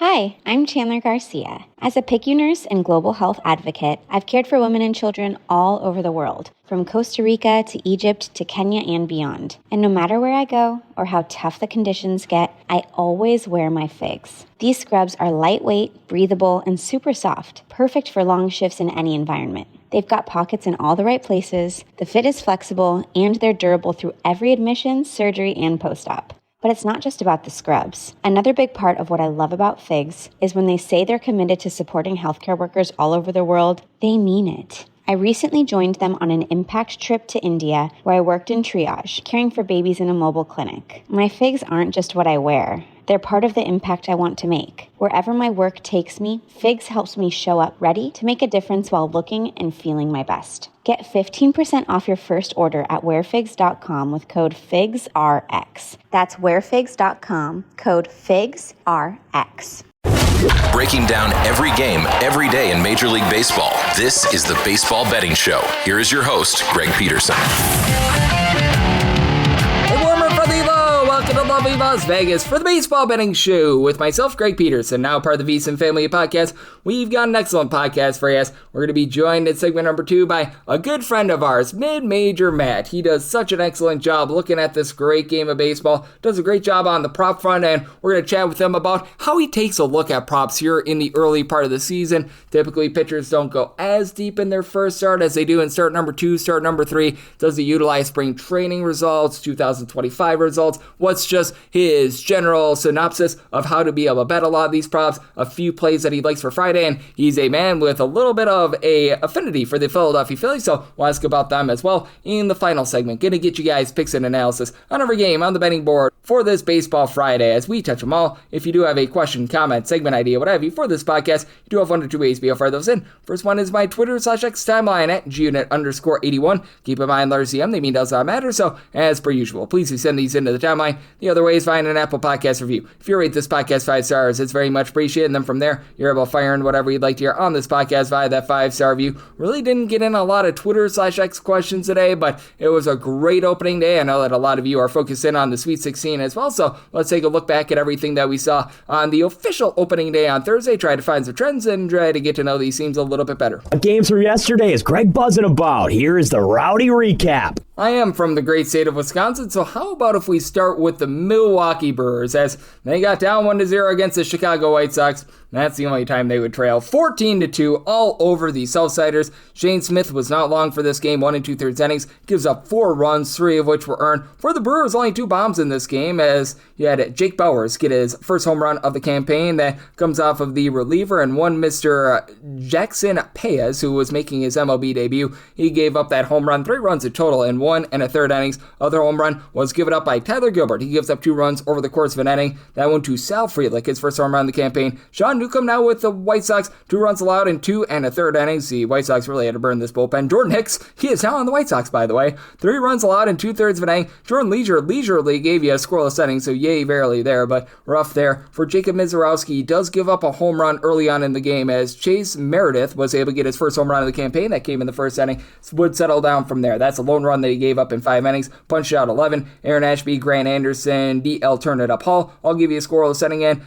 Hi, I'm Chandler Garcia. As a PICU nurse and global health advocate, I've cared for women and children all over the world, from Costa Rica to Egypt to Kenya and beyond. And no matter where I go or how tough the conditions get, I always wear my figs. These scrubs are lightweight, breathable, and super soft, perfect for long shifts in any environment. They've got pockets in all the right places, the fit is flexible, and they're durable through every admission, surgery, and post-op. But it's not just about the scrubs. Another big part of what I love about figs is when they say they're committed to supporting healthcare workers all over the world, they mean it. I recently joined them on an impact trip to India where I worked in triage, caring for babies in a mobile clinic. My figs aren't just what I wear. They're part of the impact I want to make. Wherever my work takes me, Figs helps me show up ready to make a difference while looking and feeling my best. Get 15% off your first order at wearfigs.com with code FIGSRX. That's wearfigs.com, code FIGSRX. Breaking down every game, every day in Major League Baseball. This is the Baseball Betting Show. Here is your host, Greg Peterson. Welcome to lovely Las Vegas for the Baseball Betting Show with myself, Greg Peterson, now part of the VSiN family of podcasts. We've got an excellent podcast for you. We're going to be joined in segment number 2 by a good friend of ours, Mid-Major Matt. He does such an excellent job looking at this great game of baseball, does a great job on the prop front, and we're going to chat with him about how he takes a look at props here in the early part of the season. Typically, pitchers don't go as deep in their first start as they do in start number 2, start number 3. Does he utilize spring training results, 2025 results? What's just his general synopsis of how to be able to bet a lot of these props, a few plays that he likes for Friday, and he's a man with a little bit of a affinity for the Philadelphia Phillies, so we'll ask about them as well in the final segment. Gonna get you guys picks and analysis on every game on the betting board for this Baseball Friday as we touch them all. If you do have a question, comment, segment idea, what have you for this podcast, you do have one or two ways to be able to fire those in. First one is my Twitter/X timeline at gunit_81. Keep in mind, letters CM, they mean does not matter, so as per usual, please do send these into the timeline. The other way is find an Apple Podcast review. If you rate this podcast 5 stars, it's very much appreciated, and then from there, you're able to fire in whatever you'd like to hear on this podcast via that 5-star review. Really didn't get in a lot of Twitter/X questions today, but it was a great opening day. I know that a lot of you are focused in on the Sweet 16 as well, so let's take a look back at everything that we saw on the official opening day on Thursday, try to find some trends and try to get to know these teams a little bit better. Games from yesterday is Greg buzzing about. Here is the rowdy recap. I am from the great state of Wisconsin, so how about if we start with the Milwaukee Brewers, as they got down 1-0 against the Chicago White Sox. That's the only time they would trail 14-2 all over the Southsiders. Shane Smith was not long for this game, 1 2/3 innings, gives up 4 runs, 3 of which were earned. For the Brewers, only 2 bombs in this game, as you had Jake Bauers get his first home run of the campaign. That comes off of the reliever, and one Mr. Jackson Paez, who was making his MLB debut. He gave up that home run, 3 runs in total in 1 1/3 innings. Other home run was given up by Tyler Gilbert. He gives up 2 runs over the course of an inning. That one to Sal Frelick, his first home run of the campaign. Sean Newcomb now with the White Sox, 2 runs allowed in 2 1/3 innings. The White Sox really had to burn this bullpen. Jordan Hicks, he is now on the White Sox, by the way. 3 runs allowed in 2/3 of an inning. Jordan leisurely gave you a scoreless inning, so yay, verily there, but rough there. For Jacob Mizorowski, he does give up a home run early on in the game, as Chase Meredith was able to get his first home run of the campaign. That came in the first inning. Would settle down from there. That's a lone run that he gave up in 5 innings. Punched out 11. Aaron Ashby, Grant Anderson, DL Turn-It-Up Hall. I'll give you a scoreless inning in.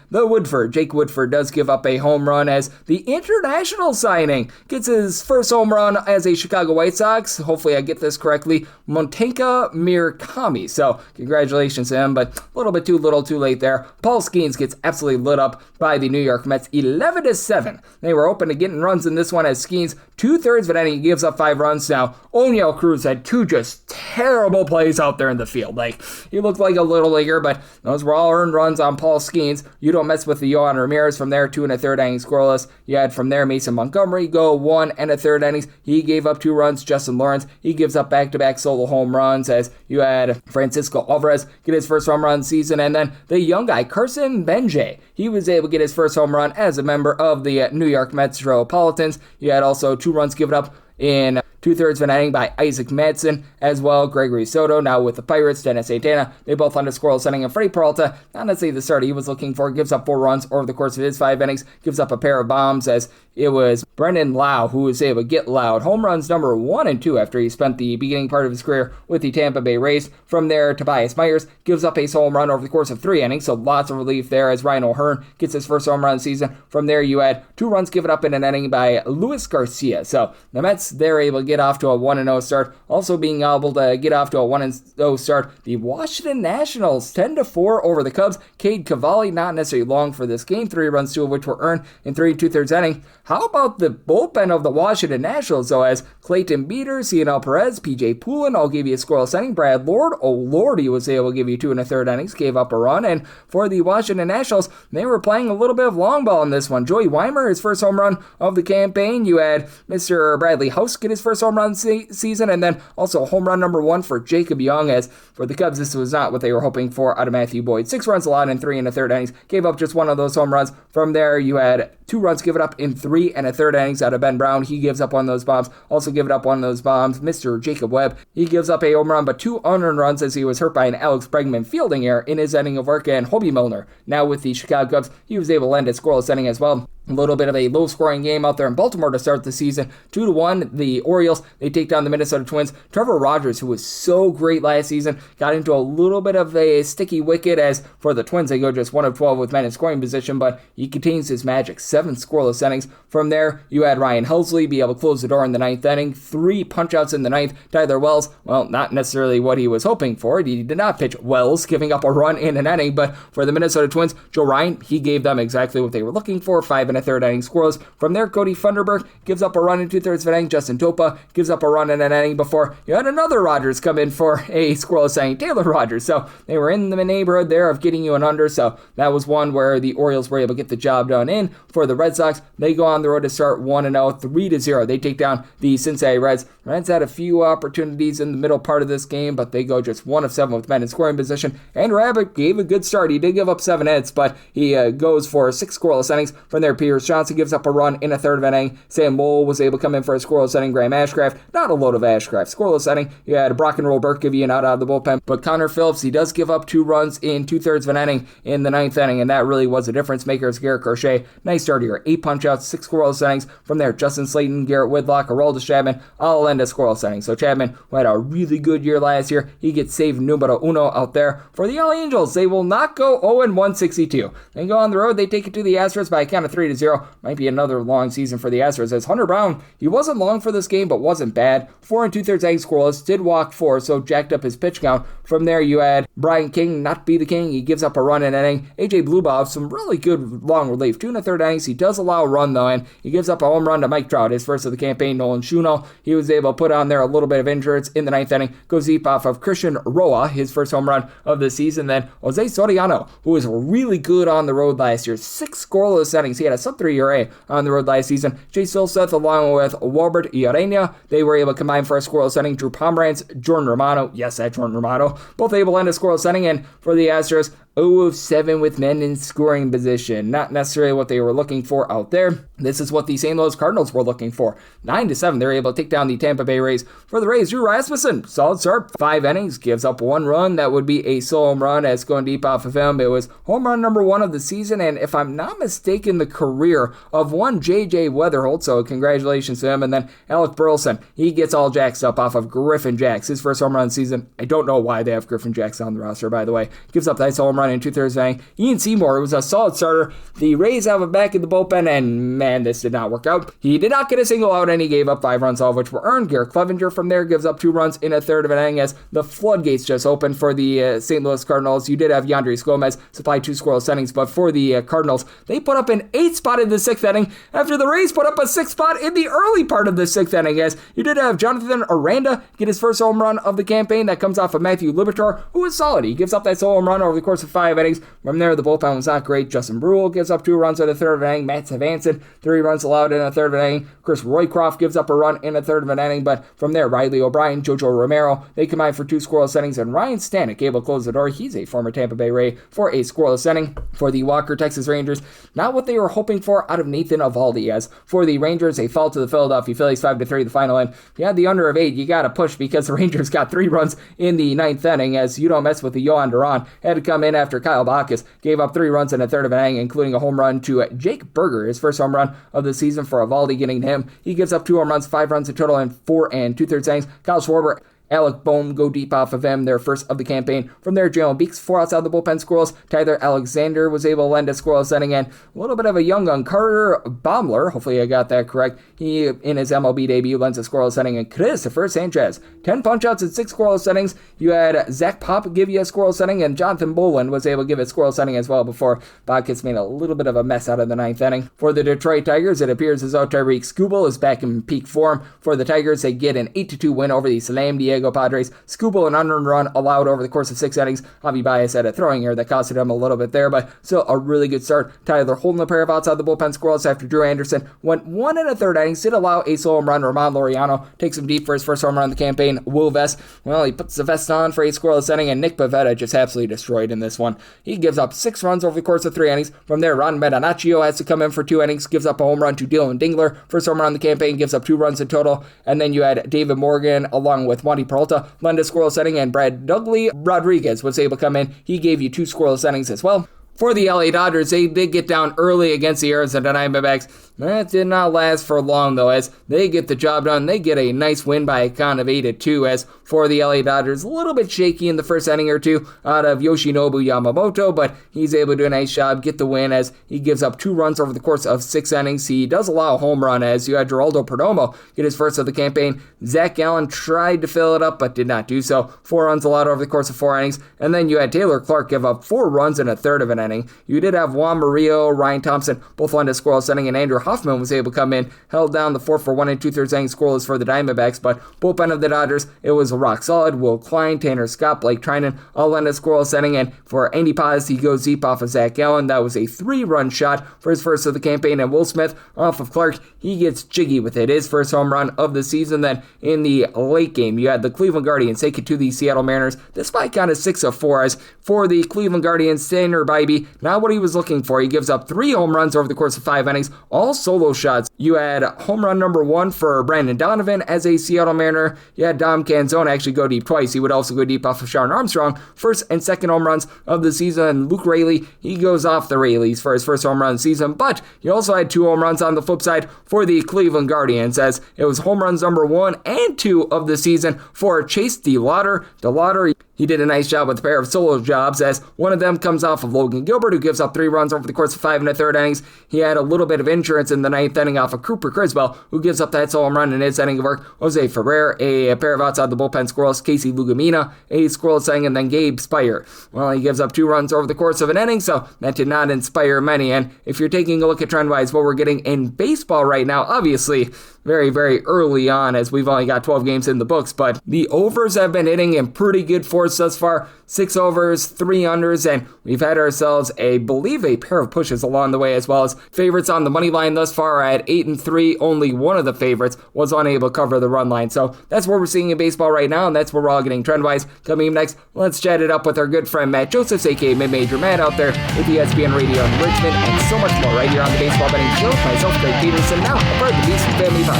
Jake Woodford does give up a home run as the international signing gets his first home run as a Chicago White Sox. Hopefully I get this correctly. Montenka Mirakami. So congratulations to him, but a little bit too little too late there. Paul Skeens gets absolutely lit up by the New York Mets, 11-7. They were open to getting runs in this one as Skeens, 2/3 of an inning, gives up 5 runs. Now, Oniel Cruz had 2 just terrible plays out there in the field. Like, he looked like a little leaguer, but those were all earned runs on Paul Skeens. You don't mess with the Yohan Ramirez from there, 2 1/3 innings scoreless. You had from there Mason Montgomery go 1 1/3 innings. He gave up 2 runs. Justin Lawrence, he gives up back-to-back solo home runs, as you had Francisco Alvarez get his first home run season, and then the young guy, Carson Benjay, he was able to get his first home run as a member of the New York Metropolitans. You had also 2 runs given up in 2/3 of an inning by Isaac Madsen as well. Gregory Soto now with the Pirates. Dennis Santana, they both under scoreless inning. And Freddie Peralta, not necessarily the start he was looking for, gives up 4 runs over the course of his 5 innings, gives up a pair of bombs as it was Brendan Lau who was able to get loud. Home runs number 1 and 2 after he spent the beginning part of his career with the Tampa Bay Rays. From there, Tobias Myers gives up a home run over the course of 3 innings, so lots of relief there as Ryan O'Hearn gets his first home run of the season. From there, you had 2 runs given up in an inning by Luis Garcia. So the Mets, they're able to get off to a 1-0 start. Also being able to get off to a 1-0 start, the Washington Nationals 10-4 over the Cubs. Cade Cavalli, not necessarily long for this game, 3 runs, 2 of which were earned in 3 2/3 inning. How about the bullpen of the Washington Nationals, though, as Clayton Beeter, Cionel Perez, PJ Poulin all gave you a scoreless inning. Brad Lord, oh Lord, he was able to give you 2 1/3 innings, gave up a run. And for the Washington Nationals, they were playing a little bit of long ball in this one. Joey Weimer, his first home run of the campaign. You had Mr. Bradley House get his first home run season, and then also home run number 1 for Jacob Young, as for the Cubs, this was not what they were hoping for out of Matthew Boyd. 6 runs allowed in 3 1/3 innings, gave up just 1 of those home runs. From there, you had 2 runs given up in 3 1/3 innings out of Ben Brown. He gives up 1 of those bombs. Also giving up 1 of those bombs, Mr. Jacob Webb. He gives up a home run, but 2 unearned runs as he was hurt by an Alex Bregman fielding error in his inning of work. And Hobie Milner, now with the Chicago Cubs, he was able to end a scoreless inning as well. A little bit of a low-scoring game out there in Baltimore to start the season. 2-1, the Orioles, they take down the Minnesota Twins. Trevor Rogers, who was so great last season, got into a little bit of a sticky wicket, as for the Twins, they go just 1 of 12 with men in scoring position, but he contains his magic. 7 scoreless innings. From there, you had Ryan Helsley be able to close the door in the 9th inning. 3 punch-outs in the 9th. Tyler Wells, well, not necessarily what he was hoping for. He did not pitch Wells, giving up a run in an inning, but for the Minnesota Twins, Joe Ryan, he gave them exactly what they were looking for. 5 1/3 inning scoreless. From there, Cody Funderburk gives up a run in 2/3 of an inning. Justin Topa gives up a run in an inning before you had another Rogers come in for a scoreless inning, Taylor Rogers. So they were in the neighborhood there of getting you an under. So that was one where the Orioles were able to get the job done in. For the Red Sox, they go on the road to start 1-0, 3-0. They take down the Cincinnati Reds. Reds had a few opportunities in the middle part of this game, but they go just 1 of 7 with men in scoring position. And Rabbit gave a good start. He did give up 7 hits, but he goes for 6 scoreless innings. From there, Pierce Johnson gives up a run in 1/3 of an inning. Sam Lowell was able to come in for a scoreless inning. Graham Ashcraft, not a load of Ashcraft. Scoreless inning. You had Brock and Roll Burke give you an out of the bullpen, but Connor Phillips, he does give up 2 runs in 2/3 of an inning in the 9th inning, and that really was a difference maker as Garrett Crochet. Nice start here. 8 punch-outs, 6 scoreless innings. From there, Justin Slayton, Garrett Whitlock, Aroldis Chapman, all end a scoreless inning. So Chapman, who had a really good year last year, he gets save numero uno out there. For the LA Angels, they will not go 0-162. They go on the road. They take it to the Astros by a count of 3-0. Might be another long season for the Astros, as Hunter Brown, he wasn't long for this game, but wasn't bad. 4 2/3 innings scoreless, did walk 4, so jacked up his pitch count. From there, you had Brian King, not be the king. He gives up a run in an inning. AJ Bluebow, some really good long relief. 2 1/3 innings. He does allow a run, though, and he gives up a home run to Mike Trout, his first of the campaign. Nolan Schuno, he was able to put on there a little bit of injuries in the 9th inning. Goes deep off of Christian Roa, his first home run of the season. Then Jose Soriano, who was really good on the road last year. 6 scoreless innings. He had a sub-3 ERA on the road last season. Chase Silseth, along with Walbert Iarena, they were able to combine for a scoreless inning. Drew Pomeranz, Jordan Romano, yes, that Jordan Romano, both able to end a scoreless inning. And for the Astros, 0 of 7 with men in scoring position. Not necessarily what they were looking for out there. This is what the St. Louis Cardinals were looking for. 9-7, they're able to take down the Tampa Bay Rays. For the Rays, Drew Rasmussen, solid start, 5 innings, gives up 1 run. That would be a solo home run as going deep off of him. It was home run number 1 of the season, and if I'm not mistaken, the career of one J.J. Weatherholt, so congratulations to him. And then Alec Burleson, he gets all jacks up off of Griffin Jacks, his first home run of the season. I don't know why they have Griffin Jacks on the roster, by the way. Gives up that home run in 2/3 inning. Ian Seymour was a solid starter. The Rays have him back in the bullpen, and man, this did not work out. He did not get a single out, and he gave up 5 runs, all of which were earned. Garrett Clevenger from there gives up 2 runs in 1/3 of an inning as the floodgates just opened for the St. Louis Cardinals. You did have Yandris Gomez supply 2 scoreless innings, but for the Cardinals, they put up an 8th spot in the 6th inning after the Rays put up a 6th spot in the early part of the 6th inning, as you did have Jonathan Aranda get his first home run of the campaign. That comes off of Matthew Liberatore, who was solid. He gives up that solo home run over the course of 5 innings. From there, the bullpen was not great. Justin Brule gives up 2 runs in 1/3 of an inning. Matt Savancin, 3 runs allowed in a third of an inning. Chris Roycroft gives up a run in a third of an inning, but from there, Riley O'Brien, Jojo Romero, they combine for 2 scoreless innings, and Ryan Stanek able to close the door. He's a former Tampa Bay Ray for a scoreless inning. For the Walker Texas Rangers, not what they were hoping for out of Nathan Eovaldi. As for the Rangers, they fall to the Philadelphia Phillies 5-3 the final end. If you had the under of 8, you got to push because the Rangers got 3 runs in the 9th inning, as you don't mess with the Yohan Duran. Had to come in after Kyle Bacchus gave up 3 runs in a third of an inning, including a home run to Jake Berger, his first home run of the season for Eovaldi, getting to him. He gives up 2 home runs, 5 runs in total in 4 2/3 innings. Kyle Schwarber, Alec Bohm go deep off of him, their first of the campaign. From there, Jalen Beeks, 4 outside the bullpen scoreless. Tyler Alexander was able to lend a scoreless inning, and a little bit of a young gun. Carter Baumler, hopefully I got that correct, he, in his MLB debut, lends a scoreless inning. And Christopher Sanchez, 10 punch-outs in 6 scoreless innings. You had Zach Pop give you a scoreless inning, and Jonathan Boland was able to give a scoreless inning as well before Bacchus made a little bit of a mess out of the 9th inning. For the Detroit Tigers, it appears as though Tyreek Skubal is back in peak form. For the Tigers, they get an 8-2 win over the San Diego Padres. Skubal, an unearned run allowed over the course of 6 innings. Javi Baez had a throwing error that costed him a little bit there, but still a really good start. Tyler holding a pair of outside the bullpen scoreless after Drew Anderson went 1 1/3 innings, did allow a solo home run. Ramon Laureano takes him deep for his first home run of the campaign. Will Vest, well, he puts the vest on for a scoreless inning, and Nick Pivetta just absolutely destroyed in this one. He gives up 6 runs over the course of 3 innings. From there, Ron Medanaccio has to come in for 2 innings, gives up a home run to Dylan Dingler. First home run of the campaign, gives up 2 runs in total. And then you had David Morgan along with Wandy Peralta lend a scoreless inning, and Brad Dudley Rodriguez was able to come in. He gave you 2 scoreless innings as well. For the LA Dodgers, they did get down early against the Arizona Diamondbacks. That did not last for long, though, as they get the job done. They get a nice win by a count of 8-2, as for the LA Dodgers, a little bit shaky in the first inning or 2 out of Yoshinobu Yamamoto, but he's able to do a nice job, get the win, as he gives up 2 runs over the course of 6 innings. He does allow a home run, as you had Geraldo Perdomo get his first of the campaign. Zach Gallen tried to fill it up, but did not do so. 4 runs allowed over the course of 4 innings, and then you had Taylor Clark give up 4 runs in a third of an inning. You did have Juan Murillo, Ryan Thompson, both lend a scoreless inning, and Andrew Hoffman was able to come in, held down the 4 for 1 2/3 innings scoreless for the Diamondbacks, but bullpen of the Dodgers, it was rock solid. Will Klein, Tanner Scott, Blake Trinan all lend a scoreless inning, and for Andy Paz, he goes deep off of Zach Gallen. That was a 3-run shot for his first of the campaign, and Will Smith off of Clark, he gets jiggy with it, his first home run of the season. Then in the late game, you had the Cleveland Guardians take it to the Seattle Mariners, despite kind of 6-4, as for the Cleveland Guardians, Tanner Bybee, not what he was looking for. He gives up 3 home runs over the course of 5 innings, all solo shots. You had home run number 1 for Brandon Donovan as a Seattle Mariner. You had Dom Canzone actually go deep twice. He would also go deep off of Sharon Armstrong. First and second home runs of the season. Luke Raley, he goes off the Rayleys for his first home run of the season, but you also had 2 home runs on the flip side for the Cleveland Guardians, as it was home runs number 1 and 2 of the season for Chase DeLauder. He did a nice job with a pair of solo jobs, as one of them comes off of Logan Gilbert, who gives up 3 runs over the course of 5 1/3 innings. He had a little bit of insurance in the 9th inning off of Cooper Criswell, who gives up that solo home run in his inning of work. Jose Ferrer, a pair of outside the bullpen scoreless. Casey Lugamina, a scoreless inning, and then Gabe Spire. Well, he gives up 2 runs over the course of an inning, so that did not inspire many. And if you're taking a look at trend-wise, what we're getting in baseball right now, obviously very, very early on, as we've only got 12 games in the books, but the overs have been hitting in pretty good force thus far. 6 overs, 3 unders, and we've had ourselves a pair of pushes along the way, as well as favorites on the money line thus far at 8-3. Only one of the favorites was unable to cover the run line. So that's what we're seeing in baseball right now, and that's where we're all getting trend-wise. Coming up next, let's chat it up with our good friend Matt Josephs, aka Mid-Major Matt, out there with ESPN Radio in Richmond, and so much more right here on the Baseball Betting Show. Myself, Greg Peterson, now a part of the Beast Family Podcast.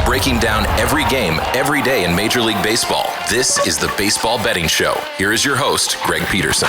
Breaking down every game, every day in Major League Baseball. This is the Baseball Betting Show. Here is your host, Greg Peterson.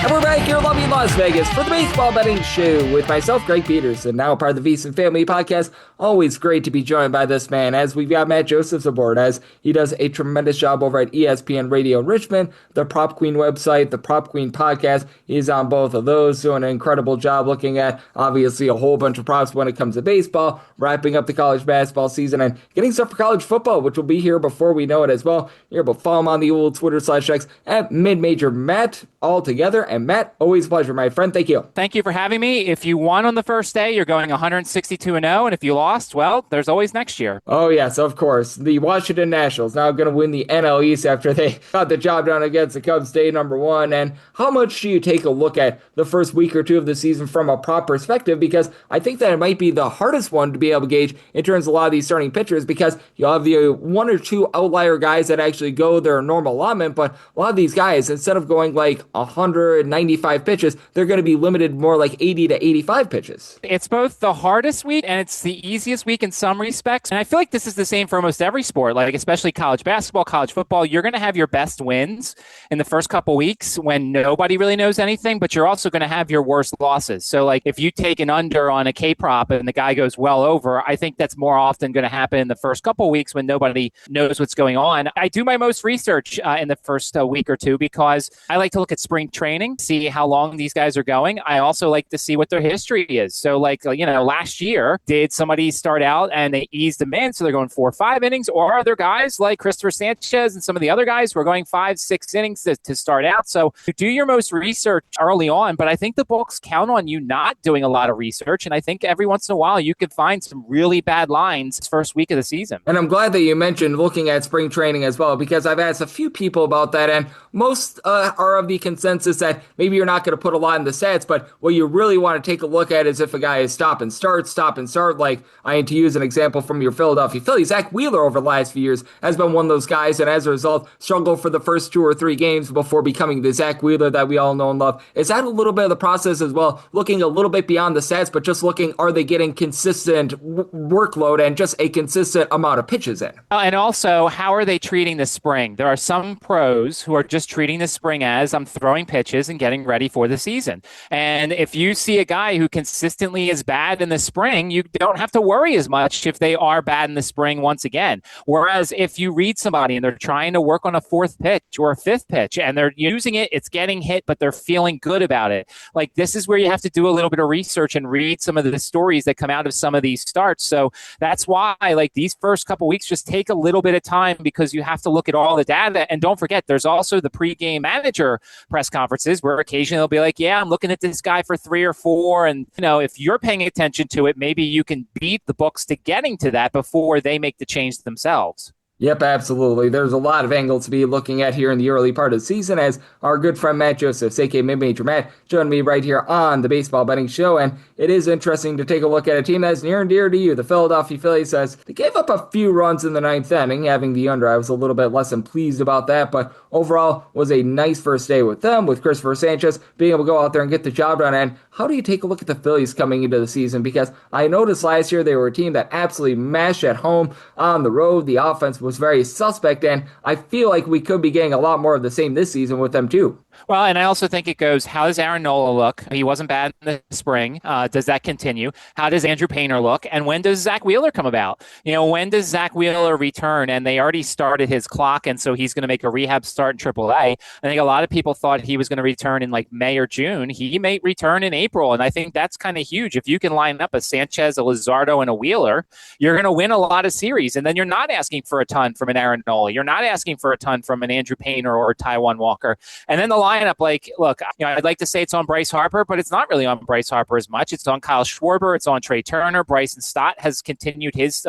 And we're back here in lovely Las Vegas for the Baseball Betting Show with myself, Greg Peterson, now part of the VSiN Family Podcast. Always great to be joined by this man, as we've got Matt Josephs aboard, as he does a tremendous job over at ESPN Radio in Richmond, the Prop Queen website, the Prop Queen podcast. He's on both of those, doing an incredible job looking at, obviously, a whole bunch of props when it comes to baseball, wrapping up the college basketball season and getting stuff for college football, which will be here before we know it as well. You're able to follow him on the old Twitter/X at MidMajor Matt all together. And Matt, always a pleasure, my friend. Thank you. Thank you for having me. If you won on the first day, you're going 162-0. And if you lost, well, there's always next year. Oh, yes, of course. The Washington Nationals now going to win the NL East after they got the job done against the Cubs day number 1. And how much do you take a look at the first week or two of the season from a prop perspective? Because I think that it might be the hardest one to be able to gauge in terms of a lot of these starting pitchers, because you'll have the one or two outlier guys that actually go their normal allotment, but a lot of these guys, instead of going like 195 pitches, they're going to be limited more like 80 to 85 pitches. It's both the hardest week and it's the easiest week in some respects. And I feel like this is the same for almost every sport, like especially college basketball, college football. You're going to have your best wins in the first couple weeks when nobody really knows anything, but you're also going to have your worst losses. So like if you take an under on a K prop and the guy goes well over, I think that's more often going to happen in the first couple weeks when nobody knows what's going on. I do my most research in the first week or two because I like to look at spring training, see how long these guys are going. I also like to see what their history is. So like, last year, did somebody start out and they eased them in, so they're going 4 or 5 innings, or are there guys like Christopher Sanchez and some of the other guys who are going 5, 6 innings to start out? So you do your most research early on, but I think the books count on you not doing a lot of research, and I think every once in a while you can find some really bad lines this first week of the season. And I'm glad that you mentioned looking at spring training as well, because I've asked a few people about that, and most are of the consensus that maybe you're not going to put a lot in the stats, but what you really want to take a look at is if a guy is stop and start, like to use an example from your Philadelphia Phillies, Zach Wheeler over the last few years has been one of those guys, and as a result, struggled for the first 2 or 3 games before becoming the Zach Wheeler that we all know and love. Is that a little bit of the process as well, looking a little bit beyond the stats, but just looking, are they getting consistent workload and just a consistent amount of pitches in? And also, how are they treating the spring? There are some pros who are just treating the spring as I'm throwing pitches and getting ready for the season. And if you see a guy who consistently is bad in the spring, you don't have to worry as much if they are bad in the spring once again. Whereas if you read somebody and they're trying to work on a 4th pitch or a 5th pitch and they're using it, it's getting hit, but they're feeling good about it. Like, this is where you have to do a little bit of research and read some of the stories that come out of some of these starts. So that's why, like, these first couple weeks just take a little bit of time, because you have to look at all the data. And don't forget, there's also the pregame manager press conferences where occasionally they'll be like, yeah, I'm looking at this guy for 3 or 4. And, if you're paying attention to it, maybe you can beat the books to getting to that before they make the change themselves. Yep, absolutely. There's a lot of angles to be looking at here in the early part of the season, as our good friend Matt Joseph, aka MidMajor Matt, joined me right here on the Baseball Betting Show. And it is interesting to take a look at a team that's near and dear to you, the Philadelphia Phillies, as they gave up a few runs in the 9th inning, having the under. I was a little bit less than pleased about that, but overall was a nice first day with them, with Christopher Sanchez being able to go out there and get the job done. And how do you take a look at the Phillies coming into the season? Because I noticed last year they were a team that absolutely mashed at home. On the road, the offense was very suspect, and I feel like we could be getting a lot more of the same this season with them too. Well, and I also think it goes, how does Aaron Nola look? He wasn't bad in the spring. Does that continue? How does Andrew Painter look? And when does Zach Wheeler come about? When does Zach Wheeler return? And they already started his clock, and so he's going to make a rehab start in AAA. I think a lot of people thought he was going to return in like May or June. He may return in April, and I think that's kind of huge. If you can line up a Sanchez, a Luzardo, and a Wheeler, you're going to win a lot of series, and then you're not asking for a ton from an Aaron Nola. You're not asking for a ton from an Andrew Painter or Taijuan Walker. And then the lineup, like, look, I'd like to say it's on Bryce Harper, but it's not really on Bryce Harper as much. It's on Kyle Schwarber. It's on Trey Turner. Bryson Stott has continued his,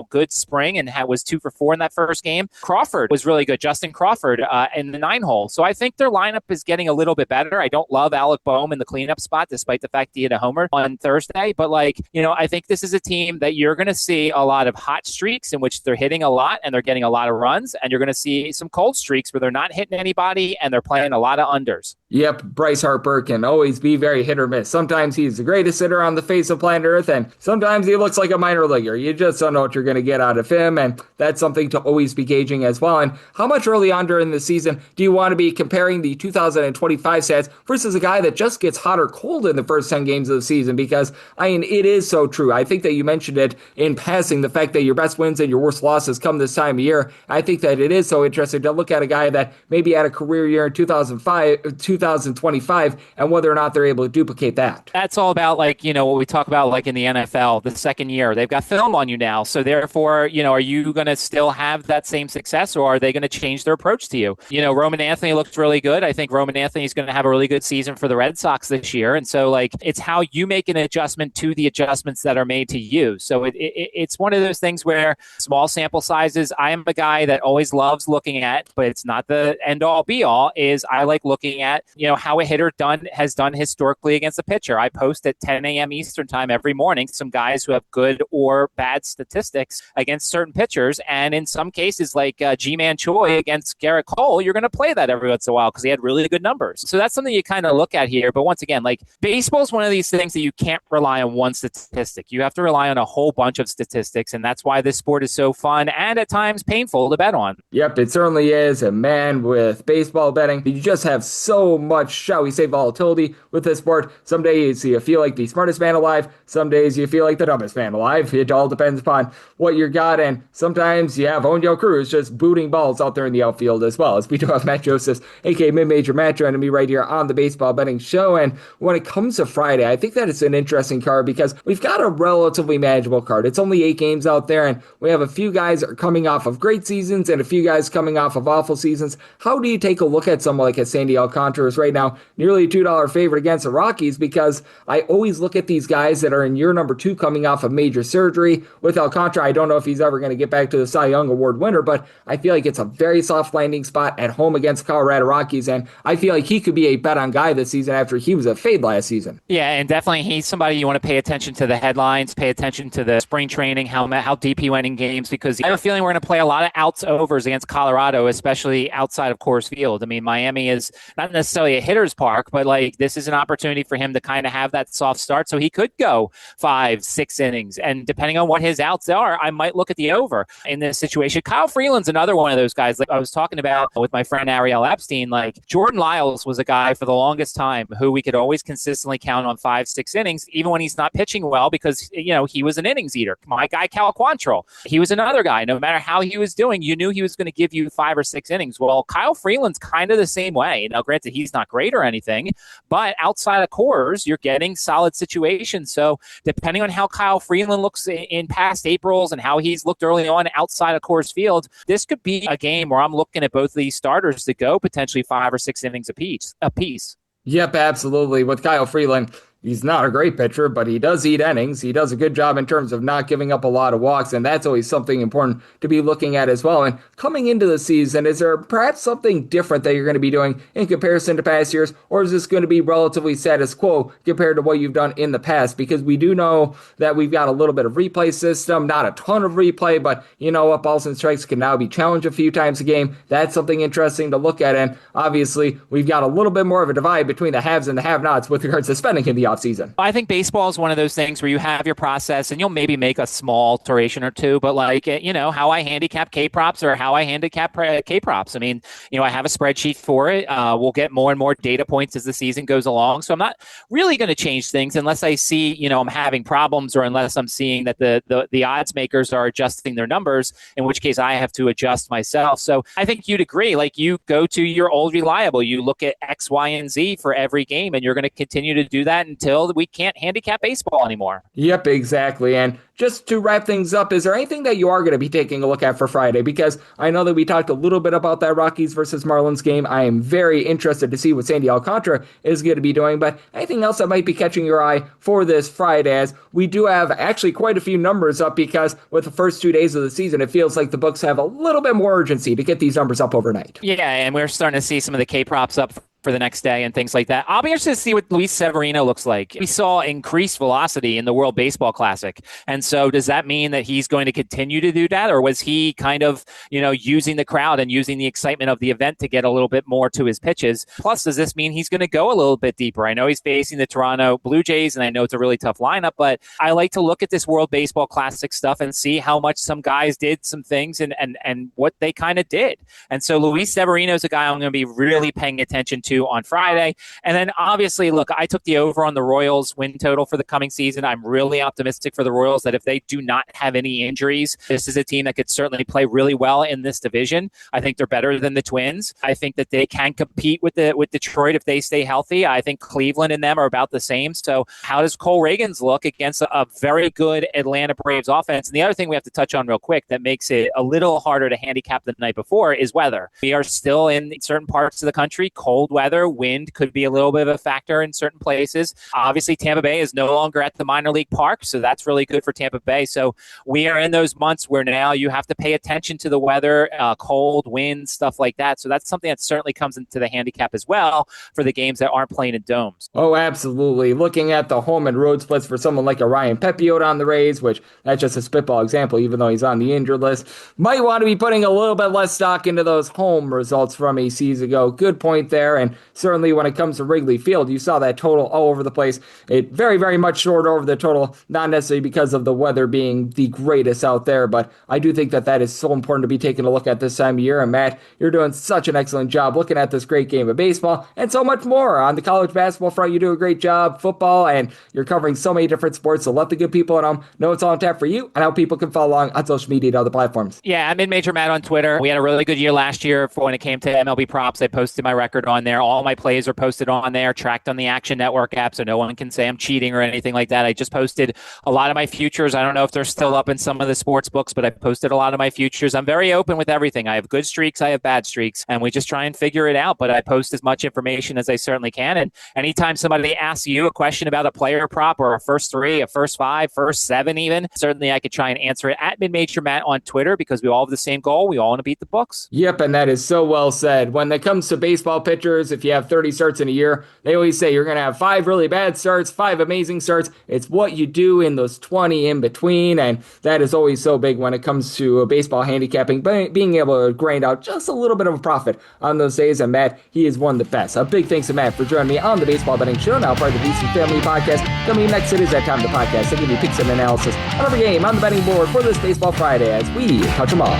good spring and was 2 for 4 in that first game. Crawford was really good. Justin Crawford in the 9-hole. So I think their lineup is getting a little bit better. I don't love Alec Boehm in the cleanup spot, despite the fact he hit a homer on Thursday. But I think this is a team that you're going to see a lot of hot streaks in which they're hitting a lot and they're getting a lot of runs. And you're going to see some cold streaks where they're not hitting anybody and they're playing a lot of unders. Yep, Bryce Harper can always be very hit or miss. Sometimes he's the greatest hitter on the face of planet Earth, and sometimes he looks like a minor leaguer. You just don't know what you're going to get out of him, and that's something to always be gauging as well. And how much early on during the season do you want to be comparing the 2025 stats versus a guy that just gets hot or cold in the first 10 games of the season? Because, it is so true. I think that you mentioned it in passing, the fact that your best wins and your worst losses come this time of year. I think that it is so interesting to look at a guy that maybe had a career year in 2005 2025 and whether or not they're able to duplicate that. That's all about what we talk about in the NFL, the second year. They've got film on you now. So therefore, are you going to still have that same success, or are they going to change their approach to you? Roman Anthony looks really good. I think Roman Anthony is going to have a really good season for the Red Sox this year. And so it's how you make an adjustment to the adjustments that are made to you. So it's one of those things where small sample sizes, I am a guy that always loves looking at, but it's not the end all be all, is I like looking at, how a hitter has done historically against a pitcher. I post at 10 a.m. Eastern time every morning some guys who have good or bad statistics against certain pitchers. And in some cases, like G-Man Choi against Garrett Cole, you're going to play that every once in a while because he had really good numbers. So that's something you kind of look at here. But once again, baseball is one of these things that you can't rely on one statistic. You have to rely on a whole bunch of statistics. And that's why this sport is so fun and at times painful to bet on. Yep, it certainly is. And man, with baseball betting, you just have so much, shall we say, volatility with this sport. Some days you feel like the smartest man alive. Some days you feel like the dumbest man alive. It all depends upon what you got. And sometimes you have Oneil Cruz just booting balls out there in the outfield as well. As we do have Matt Josephs, aka Mid-Major Matt, joining me right here on the Baseball Betting Show. And when it comes to Friday, I think that it's an interesting card because we've got a relatively manageable card. It's only 8 games out there, and we have a few guys that are coming off of great seasons and a few guys coming off of awful seasons. How do you take a look at someone like a Sandy Alcantara, who's right now nearly a $2 favorite against the Rockies? Because I always look at these guys that are in year number 2 coming off of major surgery. With Alcantara, I don't know if he's ever going to get back to the Cy Young Award winner, but I feel like it's a very soft landing spot at home against Colorado Rockies, and I feel like he could be a bet-on guy this season after he was a fade last season. Yeah, and definitely he's somebody you want to pay attention to the headlines, pay attention to the spring training, how deep he went in games, because I have a feeling we're going to play a lot of outs overs against Colorado, especially outside of Coors Field. I mean, Miami is not necessarily a hitter's park, but this is an opportunity for him to kind of have that soft start, so he could go 5-6 innings, and depending on what his outs are, I might look at the over in this situation. Kyle Freeland's another one of those guys, like I was talking about with my friend Ariel Epstein. Jordan Lyles was a guy for the longest time who we could always consistently count on 5-6 innings, even when he's not pitching well, because he was an innings eater. My guy Cal Quantrill, he was another guy. No matter how he was doing, you knew he was going to give you 5 or 6 innings. Well, Kyle Freeland's kind of the same way. Now, granted, he's not great or anything, but outside of Coors, you're getting solid situations. So depending on how Kyle Freeland looks in past Aprils and how he's looked early on outside of Coors Field, this could be a game where I'm looking at both of these starters to go potentially 5 or 6 innings apiece. Yep, absolutely. With Kyle Freeland, he's not a great pitcher, but he does eat innings. He does a good job in terms of not giving up a lot of walks, and that's always something important to be looking at as well. And coming into the season, is there perhaps something different that you're going to be doing in comparison to past years, or is this going to be relatively status quo compared to what you've done in the past? Because we do know that we've got a little bit of replay system, not a ton of replay, but you know what, balls and strikes can now be challenged a few times a game. That's something interesting to look at, and obviously we've got a little bit more of a divide between the haves and the have-nots with regards to spending in the offseason. I think baseball is one of those things where you have your process and you'll maybe make a small alteration or two, but how I handicap K-props or how I handicap K-props. I mean, I have a spreadsheet for it. We'll get more and more data points as the season goes along. So I'm not really going to change things unless I see, I'm having problems, or unless I'm seeing that the odds makers are adjusting their numbers, in which case I have to adjust myself. So I think you'd agree, you go to your old reliable, you look at X, Y, and Z for every game, and you're going to continue to do that until we can't handicap baseball anymore. Yep, exactly. And just to wrap things up, is there anything that you are going to be taking a look at for Friday? Because I know that we talked a little bit about that Rockies versus Marlins game. I am very interested to see what Sandy Alcantara is going to be doing, but anything else that might be catching your eye for this Friday, as we do have actually quite a few numbers up, because with the first 2 days of the season, it feels like the books have a little bit more urgency to get these numbers up overnight. Yeah, and we're starting to see some of the K-props up for the next day and things like that. I'll be interested to see what Luis Severino looks like. We saw increased velocity in the World Baseball Classic. And so does that mean that he's going to continue to do that? Or was he kind of, using the crowd and using the excitement of the event to get a little bit more to his pitches? Plus, does this mean he's going to go a little bit deeper? I know he's facing the Toronto Blue Jays, and I know it's a really tough lineup, but I like to look at this World Baseball Classic stuff and see how much some guys did some things and what they kind of did. And so Luis Severino is a guy I'm going to be really paying attention to 2 on Friday. And then obviously, look, I took the over on the Royals win total for the coming season. I'm really optimistic for the Royals that if they do not have any injuries, this is a team that could certainly play really well in this division. I think they're better than the Twins. I think that they can compete with Detroit if they stay healthy. I think Cleveland and them are about the same. So how does Cole Reagans look against a very good Atlanta Braves offense? And the other thing we have to touch on real quick that makes it a little harder to handicap the night before is weather. We are still in certain parts of the country, cold weather, wind could be a little bit of a factor in certain places. Obviously, Tampa Bay is no longer at the minor league park, so that's really good for Tampa Bay. So we are in those months where now you have to pay attention to the weather, cold, wind, stuff like that. So that's something that certainly comes into the handicap as well for the games that aren't playing in domes. Oh, absolutely. Looking at the home and road splits for someone like a Ryan Pepiot on the Rays, which that's just a spitball example, even though he's on the injured list, might want to be putting a little bit less stock into those home results from a season ago. Good point there. And certainly when it comes to Wrigley Field, you saw that total all over the place. It very, very much short over the total, not necessarily because of the weather being the greatest out there, but I do think that that is so important to be taking a look at this time of year. And Matt, you're doing such an excellent job looking at this great game of baseball and so much more. On the college basketball front, you do a great job, football, and you're covering so many different sports. So let the good people at home know it's all on tap for you and how people can follow along on social media and other platforms. Yeah, I'm in Major Matt on Twitter. We had a really good year last year for when it came to MLB props. I posted my record on there. All my plays are posted on there, tracked on the Action Network app, so no one can say I'm cheating or anything like that. I just posted a lot of my futures. I don't know if they're still up in some of the sports books, but I posted a lot of my futures. I'm very open with everything. I have good streaks, I have bad streaks, and we just try and figure it out. But I post as much information as I certainly can. And anytime somebody asks you a question about a player prop or a first 3, a first 5, first 7 even, certainly I could try and answer it at MidMajor Matt on Twitter because we all have the same goal. We all want to beat the books. Yep, and that is so well said. When it comes to baseball pitchers, if you have 30 starts in a year, they always say you're going to have 5 really bad starts, 5 amazing starts. It's what you do in those 20 in between, and that is always so big when it comes to baseball handicapping, being able to grind out just a little bit of a profit on those days. And Matt, he is one of the best. A big thanks to Matt for joining me on the Baseball Betting Show, now part of the VC Family Podcast. Coming next, it is that time of the podcast. I'll give you picks and analysis on every game on the betting board for this Baseball Friday as we touch them all.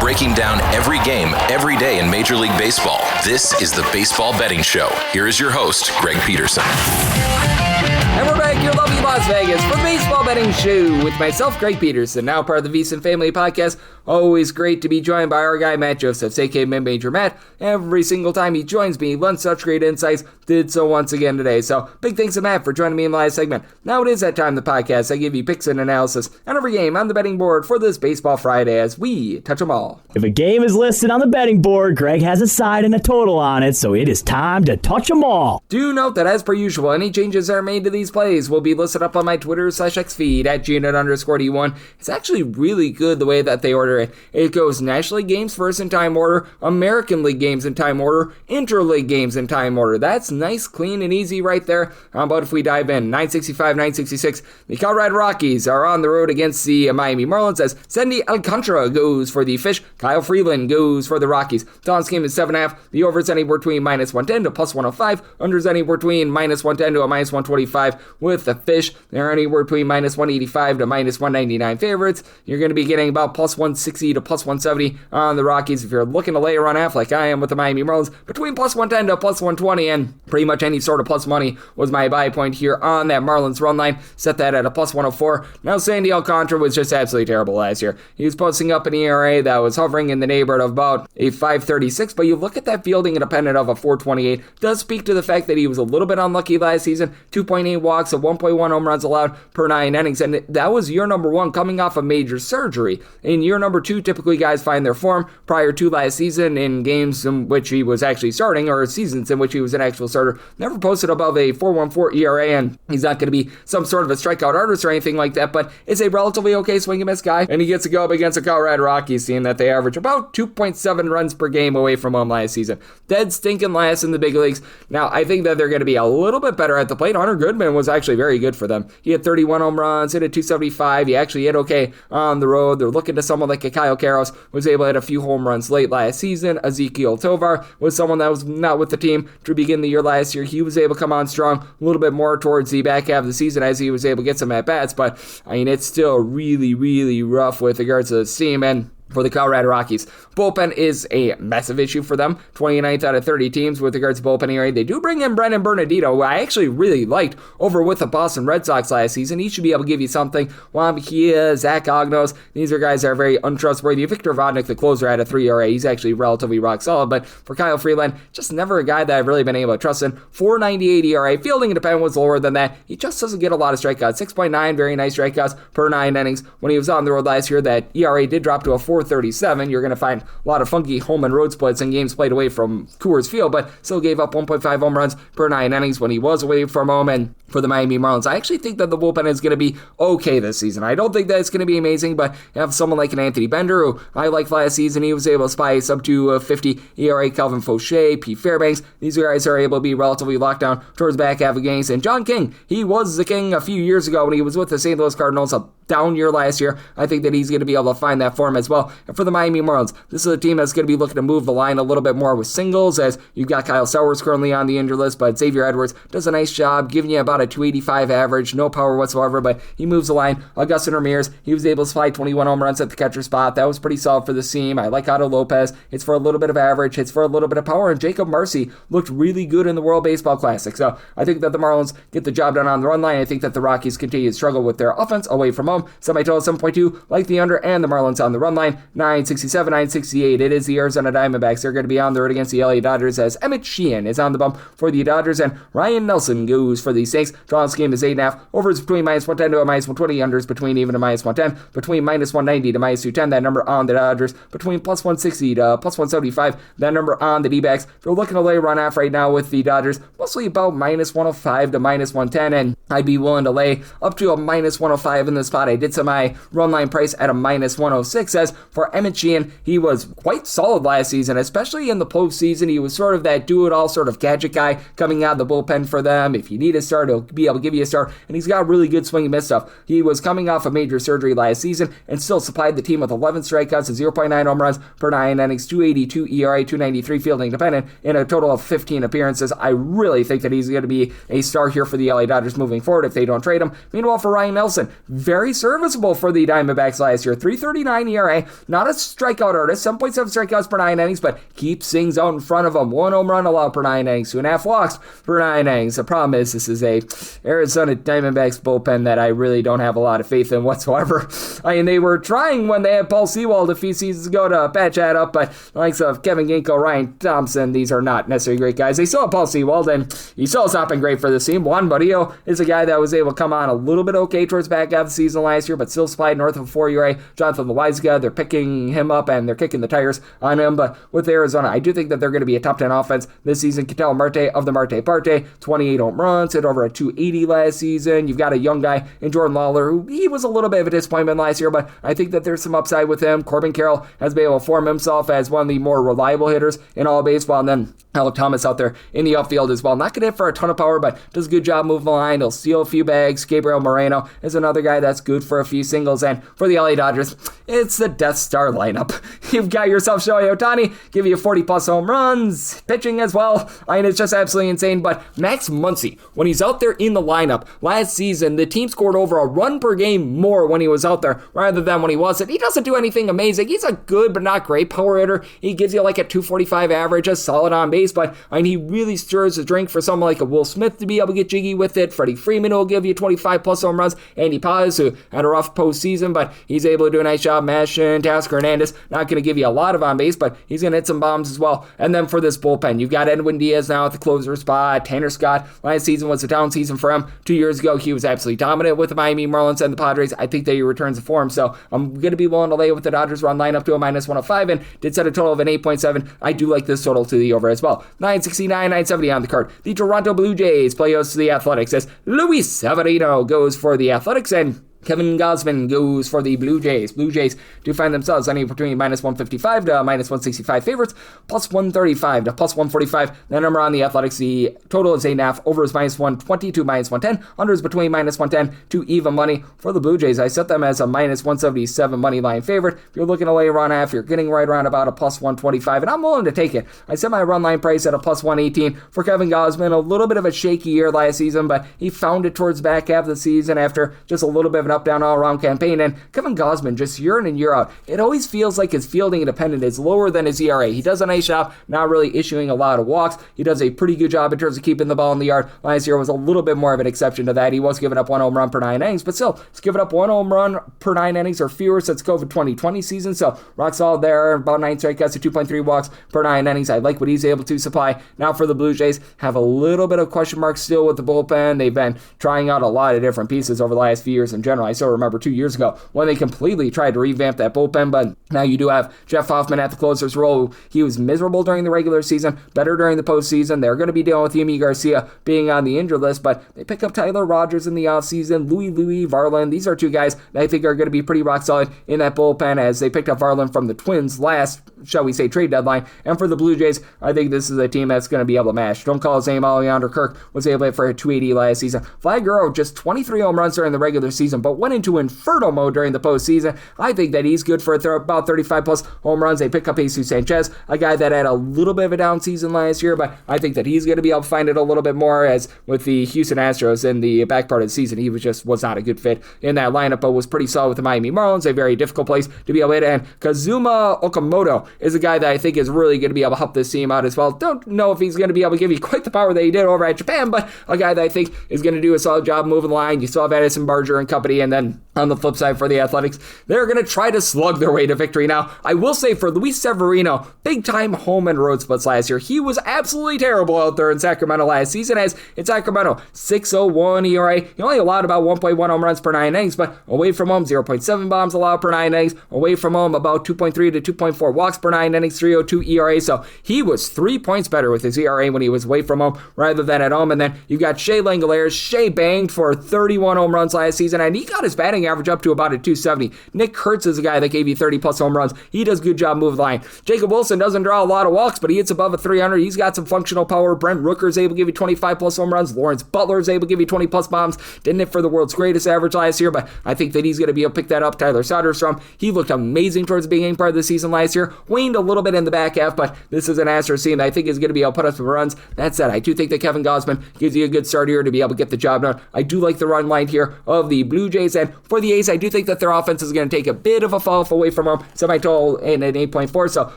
Breaking down every game, every day in Major League Baseball. This is the Baseball Betting Show. Here is your host, Greg Peterson. And we're back, your lovely Las Vegas, for the Baseball Betting Show with myself, Greg Peterson, now part of the VSiN Family Podcast. Always great to be joined by our guy, Matt Josephs, aka Major Matt. Every single time he joins me, he lends such great insights, did so once again today. So big thanks to Matt for joining me in the last segment. Now it is that time of the podcast. I give you picks and analysis on every game on the betting board for this Baseball Friday as we touch them all. If a game is listed on the betting board, Greg has a side and a total on it, so it is time to touch them all. Do note that as per usual, any changes that are made to these plays will be listed up on my Twitter/X feed at @GNet_D1. It's actually really good the way that they order it. It goes National League games first in time order, American League games in time order, Interleague games in time order. That's nice, clean, and easy right there. How about if we dive in? 965, 966. The Colorado Rockies are on the road against the Miami Marlins as Sandy Alcantara goes for the Fish. Kyle Freeland goes for the Rockies. Ton's game is 7.5. The over is anywhere between -110 to +105. Under is anywhere between -110 to a -125 with the Fish. They're anywhere between -185 to -199 favorites. You're going to be getting about +160 to +170 on the Rockies. If you're looking to lay a run half like I am with the Miami Marlins, between +110 to +120, and pretty much any sort of plus money was my buy point here on that Marlins run line. Set that at a +104. Now Sandy Alcantara was just absolutely terrible last year. He was posting up an ERA that was hovering in the neighborhood of about a 5.36, but you look at that fielding independent of a 4.28, does speak to the fact that he was a little bit unlucky last season. 2.8 walks, a 1.1 home runs allowed per 9 innings, and that was year number 1 coming off a major surgery. In year number 2, typically guys find their form prior to last season in games in which he was actually starting, or seasons in which he was an actual starter. Never posted above a 4.14 ERA, and he's not going to be some sort of a strikeout artist or anything like that, but is a relatively okay swing and miss guy, and he gets to go up against a Colorado Rockies team that they average about 2.7 runs per game away from home last season. Dead stinking last in the big leagues. Now, I think that they're going to be a little bit better at the plate. Hunter Goodman was actually very good for them. He had 31 home runs, hit a 275. He actually hit okay on the road. They're looking to someone like a Kyle Karros, was able to hit a few home runs late last season. Ezekiel Tovar was someone that was not with the team to begin the year last year. He was able to come on strong a little bit more towards the back half of the season as he was able to get some at-bats, but I mean, it's still really, really rough with regards to the team. And for the Colorado Rockies. Bullpen is a massive issue for them. 29th out of 30 teams with regards to bullpen ERA. They do bring in Brendan Bernardino, who I actually really liked over with the Boston Red Sox last season. He should be able to give you something. Juan Mejia, Zach Ognos, these are guys that are very untrustworthy. Victor Vodnik, the closer, had a 3 ERA. He's actually relatively rock solid, but for Kyle Freeland, just never a guy that I've really been able to trust in. 4.98 ERA. Fielding independent was lower than that. He just doesn't get a lot of strikeouts. 6.9, very nice strikeouts per 9 innings. When he was on the road last year, that ERA did drop to a 4.37. You're going to find a lot of funky home and road splits in games played away from Coors Field, but still gave up 1.5 home runs per 9 innings when he was away from home. And for the Miami Marlins, I actually think that the bullpen is going to be okay this season. I don't think that it's going to be amazing, but you have someone like an Anthony Bender, who I liked last season. He was able to spice up to 50 ERA. Calvin Fauché, Pete Fairbanks, these guys are able to be relatively locked down towards the back half of games. And John King, he was the king a few years ago when he was with the St. Louis Cardinals, a down year last year. I think that he's going to be able to find that form as well. And for the Miami Marlins, this is a team that's going to be looking to move the line a little bit more with singles, as you've got Kyle Sowers currently on the injured list, but Xavier Edwards does a nice job giving you about a 285 average, no power whatsoever, but he moves the line. Augustin Ramirez, he was able to slide 21 home runs at the catcher spot. That was pretty solid for the team. I like Otto Lopez. It's for a little bit of average. It's for a little bit of power. And Jacob Marcy looked really good in the World Baseball Classic. So I think that the Marlins get the job done on the run line. I think that the Rockies continue to struggle with their offense away from home. Semi-total 7.2, like the under, and the Marlins on the run line. 967, 968. It is the Arizona Diamondbacks. They're going to be on the road against the LA Dodgers, as Emmett Sheehan is on the bump for the Dodgers, and Ryan Nelson goes for the Saints. Draw this game is 8.5. Overs between -110 to a -120. Unders between even to -110. Between -190 to -210. That number on the Dodgers. Between +160 to +175. That number on the D-backs. If you're looking to lay run off right now with the Dodgers, mostly about -105 to -110, and I'd be willing to lay up to a -105 in this spot. I did set my run line price at a -106, as for Emmett Sheehan, he was quite solid last season, especially in the postseason. He was sort of that do-it-all sort of gadget guy coming out of the bullpen for them. If you need a start, he'll be able to give you a start, and he's got really good swing and miss stuff. He was coming off a major surgery last season and still supplied the team with 11 strikeouts and 0.9 home runs per 9 innings, 282 ERA, 293 fielding dependent, in a total of 15 appearances. I really think that he's going to be a star here for the LA Dodgers moving forward if they don't trade him. Meanwhile, for Ryan Nelson, very serviceable for the Diamondbacks last year. 3.39 ERA, not a strikeout artist, 7.7 strikeouts per 9 innings, but keeps things out in front of him. 1 home run allowed per 9 innings, 2.5 walks per 9 innings. The problem is this is a Arizona Diamondbacks bullpen that I really don't have a lot of faith in whatsoever. I mean, they were trying when they had Paul Sewald a few seasons ago to patch that up, but the likes of Kevin Ginkgo, Ryan Thompson, these are not necessarily great guys. They still have Paul Sewald, and he still has not been great for the team. Juan Barrio is a guy that was able to come on a little bit okay towards back half of the season last year, but still supplied north of a 4 ERA. Jonathan Loaizaga, they're picking him up and they're kicking the tires on him, but with Arizona, I do think that they're going to be a top 10 offense this season. Ketel Marte of the Marte Parte, 28 home runs, hit over a 280 last season. You've got a young guy in Jordan Lawler, who he was a little bit of a disappointment last year, but I think that there's some upside with him. Corbin Carroll has been able to form himself as one of the more reliable hitters in all baseball, and then Alec Thomas out there in the outfield as well. Not going to hit for a ton of power, but does a good job moving the line. He'll steal a few bags. Gabriel Moreno is another guy that's good for a few singles, and for the LA Dodgers, it's the Death Star lineup. You've got yourself Shohei Ohtani, give you 40-plus home runs, pitching as well. I mean, it's just absolutely insane, but Max Muncy, when he's out there in the lineup, last season, the team scored over a run per game more when he was out there rather than when he wasn't. He doesn't do anything amazing. He's a good but not great power hitter. He gives you like a 245 average, a solid on base, but I mean, he really stirs the drink for someone like a Will Smith to be able to get jiggy with it. Freddie Freeman will give you 25-plus home runs. Andy Paz, who had a rough postseason, but he's able to do a nice job mashing. Teoscar Hernandez, not going to give you a lot of on base, but he's going to hit some bombs as well. And then for this bullpen, you've got Edwin Diaz now at the closer spot. Tanner Scott, last season was a down season for him. 2 years ago, he was absolutely dominant with the Miami Marlins and the Padres. I think that he returns to form, so I'm going to be willing to lay with the Dodgers run line up to a -105, and did set a total of an 8.7. I do like this total to the over as well. 969, 970 on the card. The Toronto Blue Jays play host to the Athletics as Luis Severino goes for the Athletics, and Kevin Gausman goes for the Blue Jays. Blue Jays do find themselves anywhere between -155 to -165 favorites, +135 to +145. The number on the Athletics, the total is 8.5. Over is -120 to -110. Under is between -110 to even money. For the Blue Jays, I set them as a -177 money line favorite. If you're looking to lay a run half, you're getting right around about a +125, and I'm willing to take it. I set my run line price at a +118 for Kevin Gausman. A little bit of a shaky year last season, but he found it towards the back half of the season after just a little bit of an up-down all-around campaign. And Kevin Gausman, just year in and year out, it always feels like his fielding independent is lower than his ERA. He does a nice job not really issuing a lot of walks. He does a pretty good job in terms of keeping the ball in the yard. Last year was a little bit more of an exception to that. He was giving up 1 home run per 9 innings, but still, he's given up 1 home run per 9 innings or fewer since COVID 2020 season. So rock solid there, about 9 strikeouts to 2.3 walks per 9 innings. I like what he's able to supply. Now for the Blue Jays, have a little bit of question marks still with the bullpen. They've been trying out a lot of different pieces over the last few years in general. I still remember 2 years ago when they completely tried to revamp that bullpen, but now you do have Jeff Hoffman at the closer's role. He was miserable during the regular season, better during the postseason. They're going to be dealing with Yimi Garcia being on the injured list, but they pick up Tyler Rogers in the offseason, Louis Varland. These are 2 guys that I think are going to be pretty rock solid in that bullpen, as they picked up Varland from the Twins last, shall we say, trade deadline. And for the Blue Jays, I think this is a team that's going to be able to mash. Don't call his name. Alexander Kirk was able to hit for a 280 last season. Vlad Guerrero, just 23 home runs during the regular season, but went into inferno mode during the postseason. I think that he's good for about 35 plus home runs. They pick up Jesus Sanchez, a guy that had a little bit of a down season last year, but I think that he's going to be able to find it a little bit more, as with the Houston Astros in the back part of the season, he was not a good fit in that lineup, but was pretty solid with the Miami Marlins, a very difficult place to be able to hit. And Kazuma Okamoto is a guy that I think is really going to be able to help this team out as well. Don't know if he's going to be able to give you quite the power that he did over at Japan, but a guy that I think is going to do a solid job moving the line. You still have Addison Barger and company, and then on the flip side for the Athletics, they're going to try to slug their way to victory. Now, I will say for Luis Severino, big-time home and road splits last year. He was absolutely terrible out there in Sacramento last season, as in Sacramento, 6.01 ERA. He only allowed about 1.1 home runs per 9 innings, but away from home, 0.7 bombs allowed per 9 innings. Away from home, about 2.3 to 2.4 walks per 9 innings, 3.02 ERA. So he was 3 points better with his ERA when he was away from home rather than at home. And then you've got Shea Langoliers. Shea banged for 31 home runs last season, and he got his batting average up to about a 270. Nick Kurtz is a guy that gave you 30 plus home runs. He does a good job moving the line. Jacob Wilson doesn't draw a lot of walks, but he hits above a 300. He's got some functional power. Brent Rooker is able to give you 25 plus home runs. Lawrence Butler is able to give you 20 plus bombs. Didn't hit for the world's greatest average last year, but I think that he's going to be able to pick that up. Tyler Soderstrom, he looked amazing towards the beginning part of the season last year. Waned a little bit in the back half, but this is an Astros team that I think is going to be able to put up some runs. That said, I do think that Kevin Gausman gives you a good start here to be able to get the job done. I do like the run line here of the Blue Jays, and for the A's, I do think that their offense is going to take a bit of a fall off away from home. Semi-total in at 8.4, so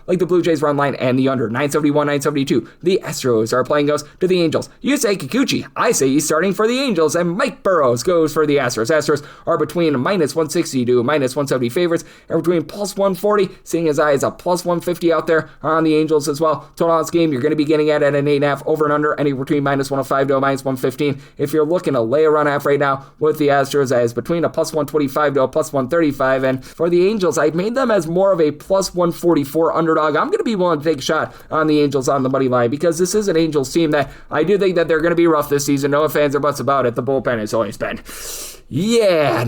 like the Blue Jays run line and the under, 971, 972. The Astros are playing goes to the Angels. You say Kikuchi. I say he's starting for the Angels, and Mike Burrows goes for the Astros. Astros are between minus 160 to minus 170 favorites, and between plus 140, seeing as I is a plus 150 out there on the Angels as well. Total on this game, you're going to be getting at an 8.5 over and under, anywhere between minus 105 to a minus 115. If you're looking to lay a run half right now with the Astros, as between a plus 125 to a plus 135, and for the Angels, I made them as more of a plus 144 underdog. I'm going to be willing to take a shot on the Angels on the money line, because this is an Angels team that I do think that they're going to be rough this season. No ifs, ands, or buts about it. The bullpen has always been,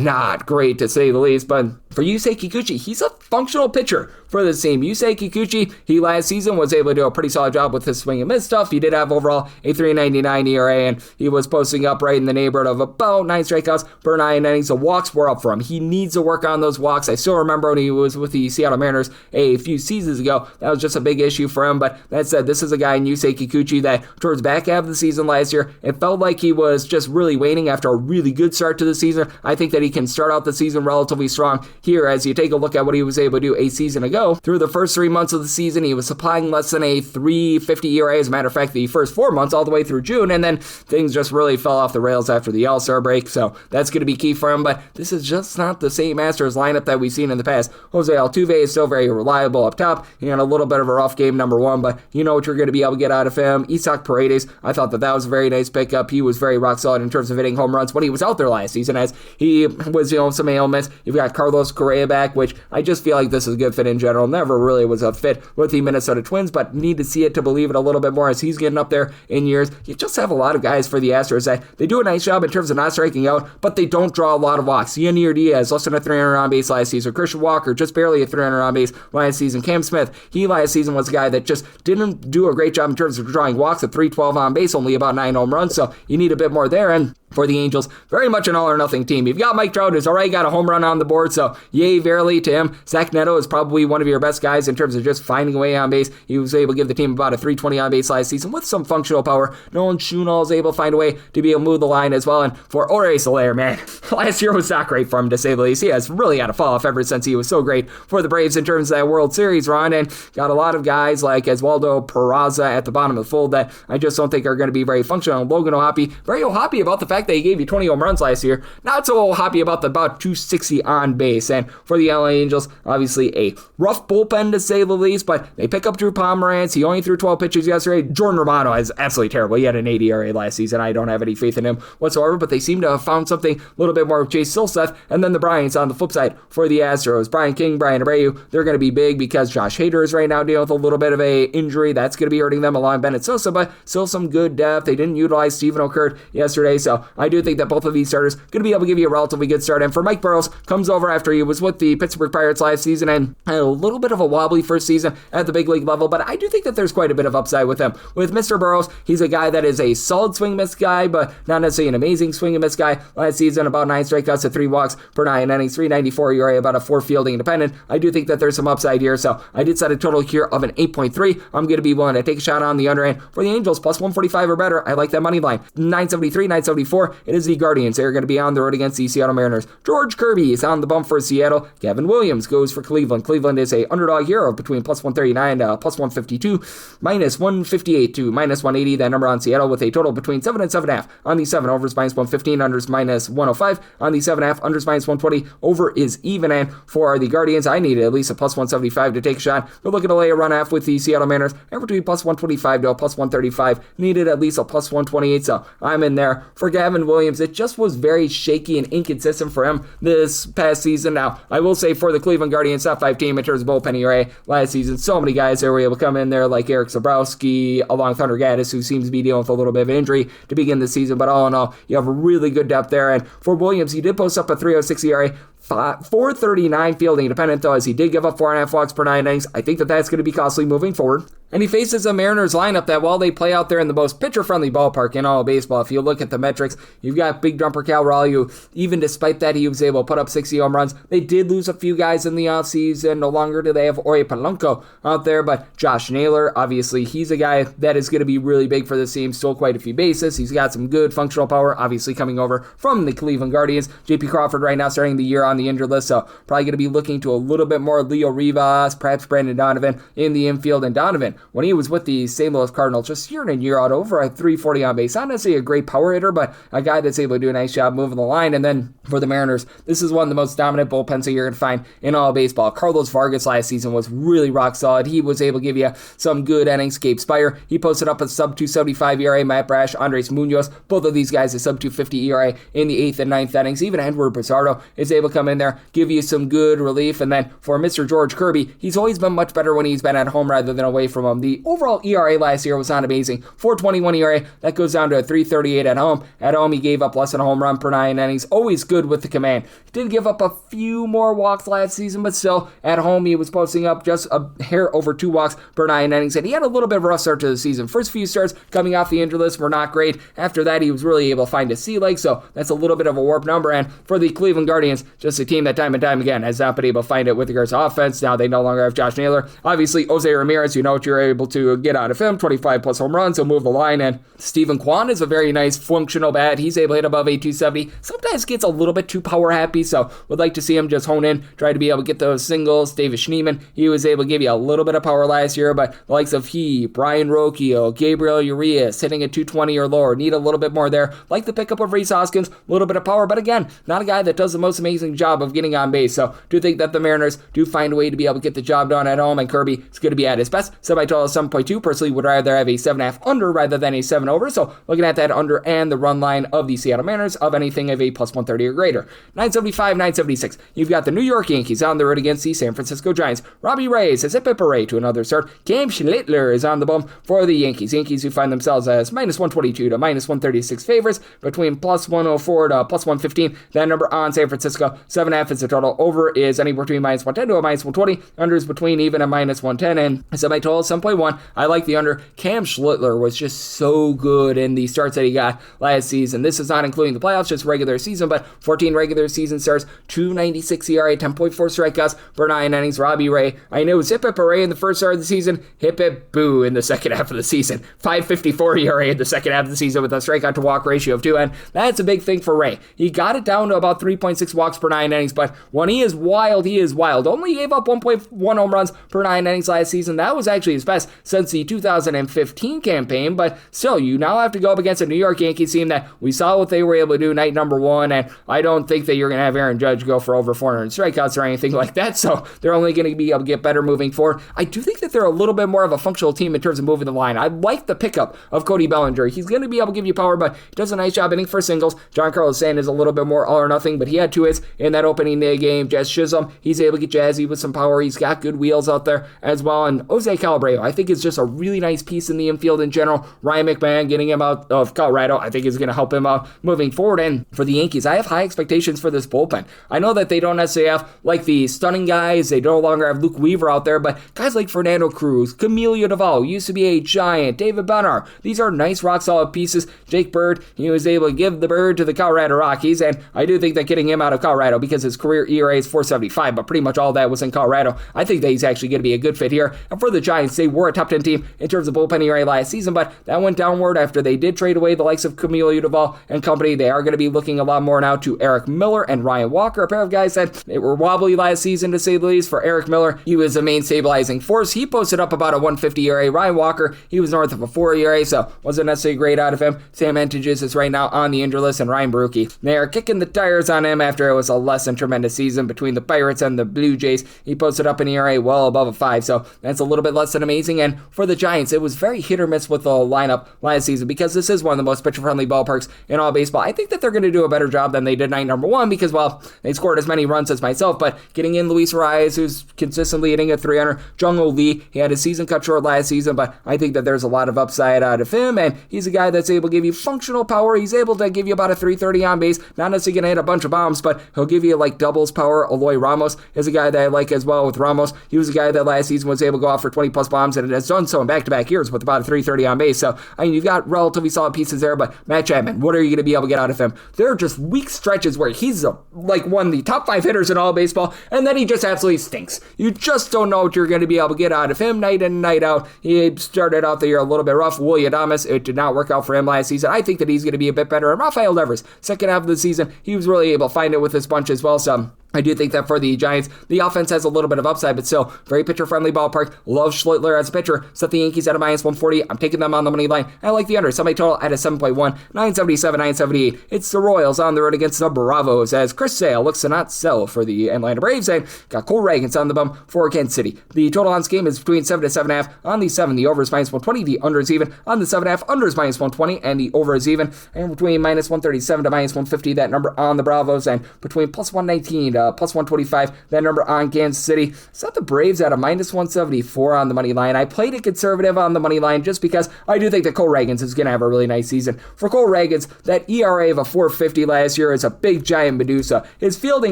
not great to say the least, but for Yusei Kikuchi, he's a functional pitcher for this team. Yusei Kikuchi, he last season was able to do a pretty solid job with his swing and miss stuff. He did have overall a 3.99 ERA, and he was posting up right in the neighborhood of about 9 strikeouts per 9 innings. The walks were up for him. He needs to work on those walks. I still remember when he was with the Seattle Mariners a few seasons ago. That was just a big issue for him, but that said, this is a guy in Yusei Kikuchi that towards back half of the season last year, it felt like he was just really waning after a really good start to the season. I think that he can start out the season relatively strong here, as you take a look at what he was able to do a season ago. Through the first 3 months of the season, he was supplying less than a 3.50 ERA. As a matter of fact, the first 4 months all the way through June, and then things just really fell off the rails after the All-Star break, so that's going to be key for him, but this is just not the same Astros lineup that we've seen in the past. Jose Altuve is still very reliable up top. He had a little bit of a rough game, number one, but you know what you're going to be able to get out of him. Isaac Paredes, I thought that was a very nice pickup. He was very rock solid in terms of hitting home runs when he was out there last season, as he was, some ailments. You've got Carlos Correa back, which I just feel like this is a good fit in general. Never really was a fit with the Minnesota Twins, but need to see it to believe it a little bit more as he's getting up there in years. You just have a lot of guys for the Astros that they do a nice job in terms of not striking out, but they don't draw a lot of walks. Yanir Diaz, less than a 300 on base last season. Christian Walker, just barely a 300 on base last season. Cam Smith, he last season was a guy that just didn't do a great job in terms of drawing walks at 312 on base, only about 9 home runs, so you need a bit more there. And for the Angels. Very much an all-or-nothing team. You've got Mike Trout, who's already got a home run on the board, so yay verily to him. Zach Neto is probably one of your best guys in terms of just finding a way on base. He was able to give the team about a 320 on base last season with some functional power. Nolan Schunal is able to find a way to be able to move the line as well. And for Ore Soler, man, last year was not great for him, to say the least. He has really had a fall off ever since he was so great for the Braves in terms of that World Series run, and got a lot of guys like Oswaldo Peraza at the bottom of the fold that I just don't think are going to be very functional. Logan O'Hoppe, very happy about the fact that he gave you 20 home runs last year. Not so happy about the about 260 on base. And for the LA Angels, obviously a rough bullpen to say the least, but they pick up Drew Pomeranz. He only threw 12 pitches yesterday. Jordan Romano is absolutely terrible. He had an 80 ERA last season. I don't have any faith in him whatsoever, but they seem to have found something a little bit more with Chase Silseth. And then the Bryants on the flip side for the Astros. Brian King, Brian Abreu, they're going to be big because Josh Hader is right now dealing with a little bit of a injury. That's going to be hurting them along Bennett Sosa, but still some good depth. They didn't utilize Stephen Okert yesterday, so I do think that both of these starters going to be able to give you a relatively good start. And for Mike Burrows, comes over after he was with the Pittsburgh Pirates last season and had a little bit of a wobbly first season at the big league level, but I do think that there's quite a bit of upside with him. With Mr. Burrows, he's a guy that is a solid swing miss guy, but not necessarily an amazing swing and miss guy. Last season, about 9 strikeouts to 3 walks per 9 innings, 394 ERA, about a 4 fielding independent. I do think that there's some upside here, so I did set a total here of an 8.3. I'm going to be willing to take a shot on the under end for the Angels, plus 145 or better. I like that money line. 973, 974. It is the Guardians. They're going to be on the road against the Seattle Mariners. George Kirby is on the bump for Seattle. Gavin Williams goes for Cleveland. Cleveland is a underdog here of between plus 139 to plus 152, minus 158 to minus 180. That number on Seattle with a total between 7 and 7.5. On the 7, overs minus 115, unders minus 105. On the 7.5, unders minus 120. Over is even. And for the Guardians, I needed at least a plus 175 to take a shot. We're looking to lay a run half with the Seattle Mariners, and between plus 125 to a plus 135. Needed at least a plus 128, so I'm in there. For Gavin Williams, it just was very shaky and inconsistent for him this past season. Now, I will say for the Cleveland Guardians, top 5 team in terms of bullpen ERA last season, so many guys that were able to come in there like Eric Zabrowski, along with Hunter Gaddis, who seems to be dealing with a little bit of an injury to begin the season, but all in all, you have a really good depth there. And for Williams, he did post up a 306 ERA, 439 fielding independent, though, as he did give up 4.5 walks per 9 innings. I think that that's going to be costly moving forward. And he faces a Mariners lineup that, while they play out there in the most pitcher-friendly ballpark in all of baseball, if you look at the metrics, you've got big jumper Cal Raleigh, who, even despite that, he was able to put up 60 home runs. They did lose a few guys in the offseason. No longer do they have Ori Palenko out there, but Josh Naylor, obviously, he's a guy that is going to be really big for this team. Stole quite a few bases. He's got some good functional power, obviously coming over from the Cleveland Guardians. J.P. Crawford right now starting the year on the injured list, so probably going to be looking to a little bit more Leo Rivas, perhaps Brandon Donovan in the infield. And Donovan, when he was with the St. Louis Cardinals, just year in and year out, over a 340 on base. Not necessarily a great power hitter, but a guy that's able to do a nice job moving the line. And then for the Mariners, this is one of the most dominant bullpens that you're going to find in all of baseball. Carlos Vargas last season was really rock solid. He was able to give you some good innings. Gabe Spire, he posted up a sub 275 ERA. Matt Brash, Andres Munoz, both of these guys a sub 250 ERA in the 8th and 9th innings. Even Edward Pizarro is able to come in there, give you some good relief. And then for Mr. George Kirby, he's always been much better when he's been at home rather than away from him. The overall ERA last year was not amazing. 4.21 ERA, that goes down to a 3.38 at home. At home, he gave up less than a home run per 9 innings. Always good with the command. He did give up a few more walks last season, but still, at home, he was posting up just a hair over 2 walks per 9 innings, and he had a little bit of a rough start to the season. First few starts coming off the injured list were not great. After that, he was really able to find a sea leg, so that's a little bit of a warped number. And for the Cleveland Guardians, just a team that time and time again has not been able to find it with regards to offense. Now they no longer have Josh Naylor. Obviously, Jose Ramirez, you know what you're able to get out of him. 25 plus home runs, he'll move the line. And Stephen Kwan is a very nice functional bat. He's able to hit above 8.270. Sometimes gets a little bit too power happy, so would like to see him just hone in, try to be able to get those singles. David Schneemann, he was able to give you a little bit of power last year, but the likes of Brian Rocchio, Gabriel Urias, hitting at 220 or lower, need a little bit more there. Like the pickup of Rhys Hoskins, a little bit of power, but again, not a guy that does the most amazing job of getting on base. So do think that the Mariners do find a way to be able to get the job done at home, and Kirby is going to be at his best. Semi-total 7.2. Personally, would rather have a 7.5 under rather than a 7 over. So looking at that under and the run line of the Seattle Mariners of anything of a plus 130 or greater. 975, 976. You've got the New York Yankees on the road against the San Francisco Giants. Robbie Ray says hip hooray to another start. Cam Schlittler is on the bump for the Yankees. Yankees who find themselves as minus 122 to minus 136 favorites, between plus 104 to plus 115. That number on San Francisco 7.5 is the total. Over is anywhere between minus 110 to a minus 120. Under is between even and minus 110. And semi-total 7.1. I like the under. Cam Schlittler was just so good in the starts that he got last season. This is not including the playoffs, just regular season, but 14 regular season starts, 2.96 ERA, 10.4 strikeouts per 9 innings. Robbie Ray, I know, hip hip hooray in the first start of the season, hip hip boo in the second half of the season. 5.54 ERA in the second half of the season with a strikeout to walk ratio of 2, and that's a big thing for Ray. He got it down to about 3.6 walks per 9 innings, but when he is wild, he is wild. Only gave up 1.1 home runs per 9 innings last season. That was actually his best since the 2015 campaign, but still, you now have to go up against a New York Yankees team that we saw what they were able to do night number 1, and I don't think that you're going to have Aaron Judge go for over 400 strikeouts or anything like that, so they're only going to be able to get better moving forward. I do think that they're a little bit more of a functional team in terms of moving the line. I like the pickup of Cody Bellinger. He's going to be able to give you power, but he does a nice job hitting for singles. John Carlos Stanton is a little bit more all or nothing, but he had 2 hits in that opening day game. Jazz Chisholm, he's able to get jazzy with some power. He's got good wheels out there as well, and Jose Calabreo, I think, is just a really nice piece in the infield in general. Ryan McMahon getting him out of Colorado, I think is going to help him out moving forward. And for the Yankees, I have high expectations for this bullpen. I know that they don't necessarily have like the stunning guys. They no longer have Luke Weaver out there, but guys like Fernando Cruz, Camilo Duvall, used to be a giant, David Bednar, these are nice rock solid pieces. Jake Bird, he was able to give the bird to the Colorado Rockies, and I do think that getting him out of Colorado, because his career ERA is 4.75, but pretty much all that was in Colorado, I think that he's actually going to be a good fit here. And for the Giants, they were a top 10 team in terms of bullpen ERA last season, but that went downward after they did trade away the likes of Camilo Duvall and company. They are going to be looking a lot more now to Eric Miller and Ryan Walker, a pair of guys that they were wobbly last season, to say the least. For Eric Miller, he was a main stabilizing force. He posted up about a 1.50 ERA. Ryan Walker, he was north of a 4 ERA, so wasn't necessarily great out of him. Sam Entages is right now on the injured list, and Ryan Barucki, they are kicking the tires on him after it was a less than tremendous season between the Pirates and the Blue Jays. He posted up an ERA well above a 5, so that's a little bit less than amazing. And for the Giants, it was very hit or miss with the lineup last season, because this is one of the most pitcher-friendly ballparks in all baseball. I think that they're going to do a better job than they did night number 1, because, well, they scored as many runs as myself, but getting in Luis Arias, who's consistently hitting at 300, Jung-Ho Lee, he had his season cut short last season, but I think that there's a lot of upside out of him, and he's a guy that's able to give you functional power. He's able to give you about a 330 on base, not necessarily going to hit a bunch of bombs, but he'll give you like doubles power. Eloy Ramos is a guy that I like as well. With Ramos, he was a guy that last season was able to go off for 20 plus bombs, and has done so in back-to-back years with about a 330 on base. So, I mean, you've got relatively solid pieces there, but Matt Chapman, what are you going to be able to get out of him? There are just weak stretches where he's like one of the top 5 hitters in all baseball, and then he just absolutely stinks. You just don't know what you're going to be able to get out of him night in and night out. He started out the year a little bit rough. William Adames, it did not work out for him last season. I think that he's going to be a bit better. And Rafael Devers, second half of the season, he was really able to find it with this bunch as well. So I do think that for the Giants, the offense has a little bit of upside, but still, very pitcher-friendly ballpark. Love Schlittler as a pitcher. Set the Yankees at a minus 140. I'm taking them on the money line. I like the under. Semi-total at a 7.1. 977, 978. It's the Royals on the road against the Bravos, as Chris Sale looks to not sell for the Atlanta Braves, and got Cole Ragans on the bum for Kansas City. The total on this game is between 7 to 7.5. On the 7, the over is minus 120. The under is even. On the 7.5, under is minus 120, and the over is even. And between minus 137 to minus 150, that number on the Bravos, and between plus 119 to plus 125, that number on Kansas City. Set the Braves at a minus 174 on the money line. I played it conservative on the money line just because I do think that Cole Ragans is going to have a really nice season. For Cole Ragans, that ERA of a 4.50 last year is a big giant Medusa. His fielding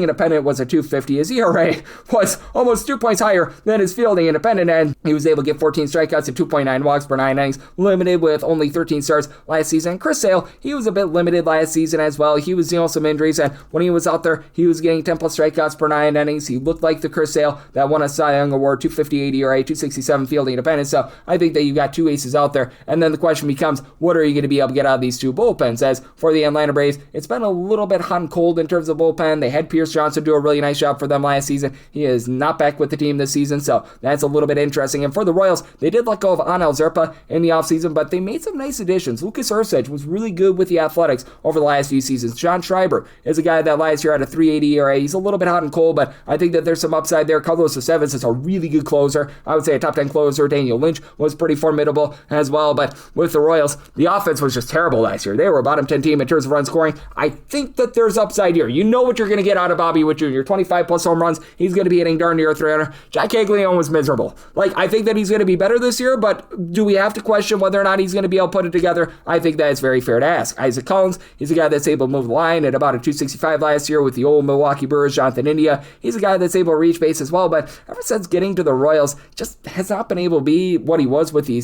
independent was a 2.50. His ERA was almost 2 points higher than his fielding independent, and he was able to get 14 strikeouts and 2.9 walks per 9 innings, limited with only 13 starts last season. Chris Sale, he was a bit limited last season as well. He was dealing with some injuries, and when he was out there, he was getting 10 plus strikeouts per 9 innings. He looked like the Chris Sale that won a Cy Young Award, 258 ERA, 267 fielding independence. So I think that you've got two aces out there. And then the question becomes, what are you going to be able to get out of these two bullpens? As for the Atlanta Braves, it's been a little bit hot and cold in terms of bullpen. They had Pierce Johnson do a really nice job for them last season. He is not back with the team this season, so that's a little bit interesting. And for the Royals, they did let go of Anel Zerpa in the offseason, but they made some nice additions. Lucas Erceg was really good with the Athletics over the last few seasons. John Schreiber is a guy that last year had a 3.80 ERA. He's a little bit hot and cold, but I think that there's some upside there. Carlos Estevez is a really good closer. I would say a top 10 closer. Daniel Lynch was pretty formidable as well, but with the Royals, the offense was just terrible last year. They were a bottom 10 team in terms of run scoring. I think that there's upside here. You know what you're going to get out of Bobby Witt Jr. 25 plus home runs. He's going to be hitting darn near 300. Jack Caglione was miserable. I think that he's going to be better this year, but do we have to question whether or not he's going to be able to put it together? I think that it's very fair to ask. Isaac Collins, he's a guy that's able to move the line at about a 265 last year with the old Milwaukee Brewers. Brewers, Jonathan India. He's a guy that's able to reach base as well, but ever since getting to the Royals, just has not been able to be what he was with the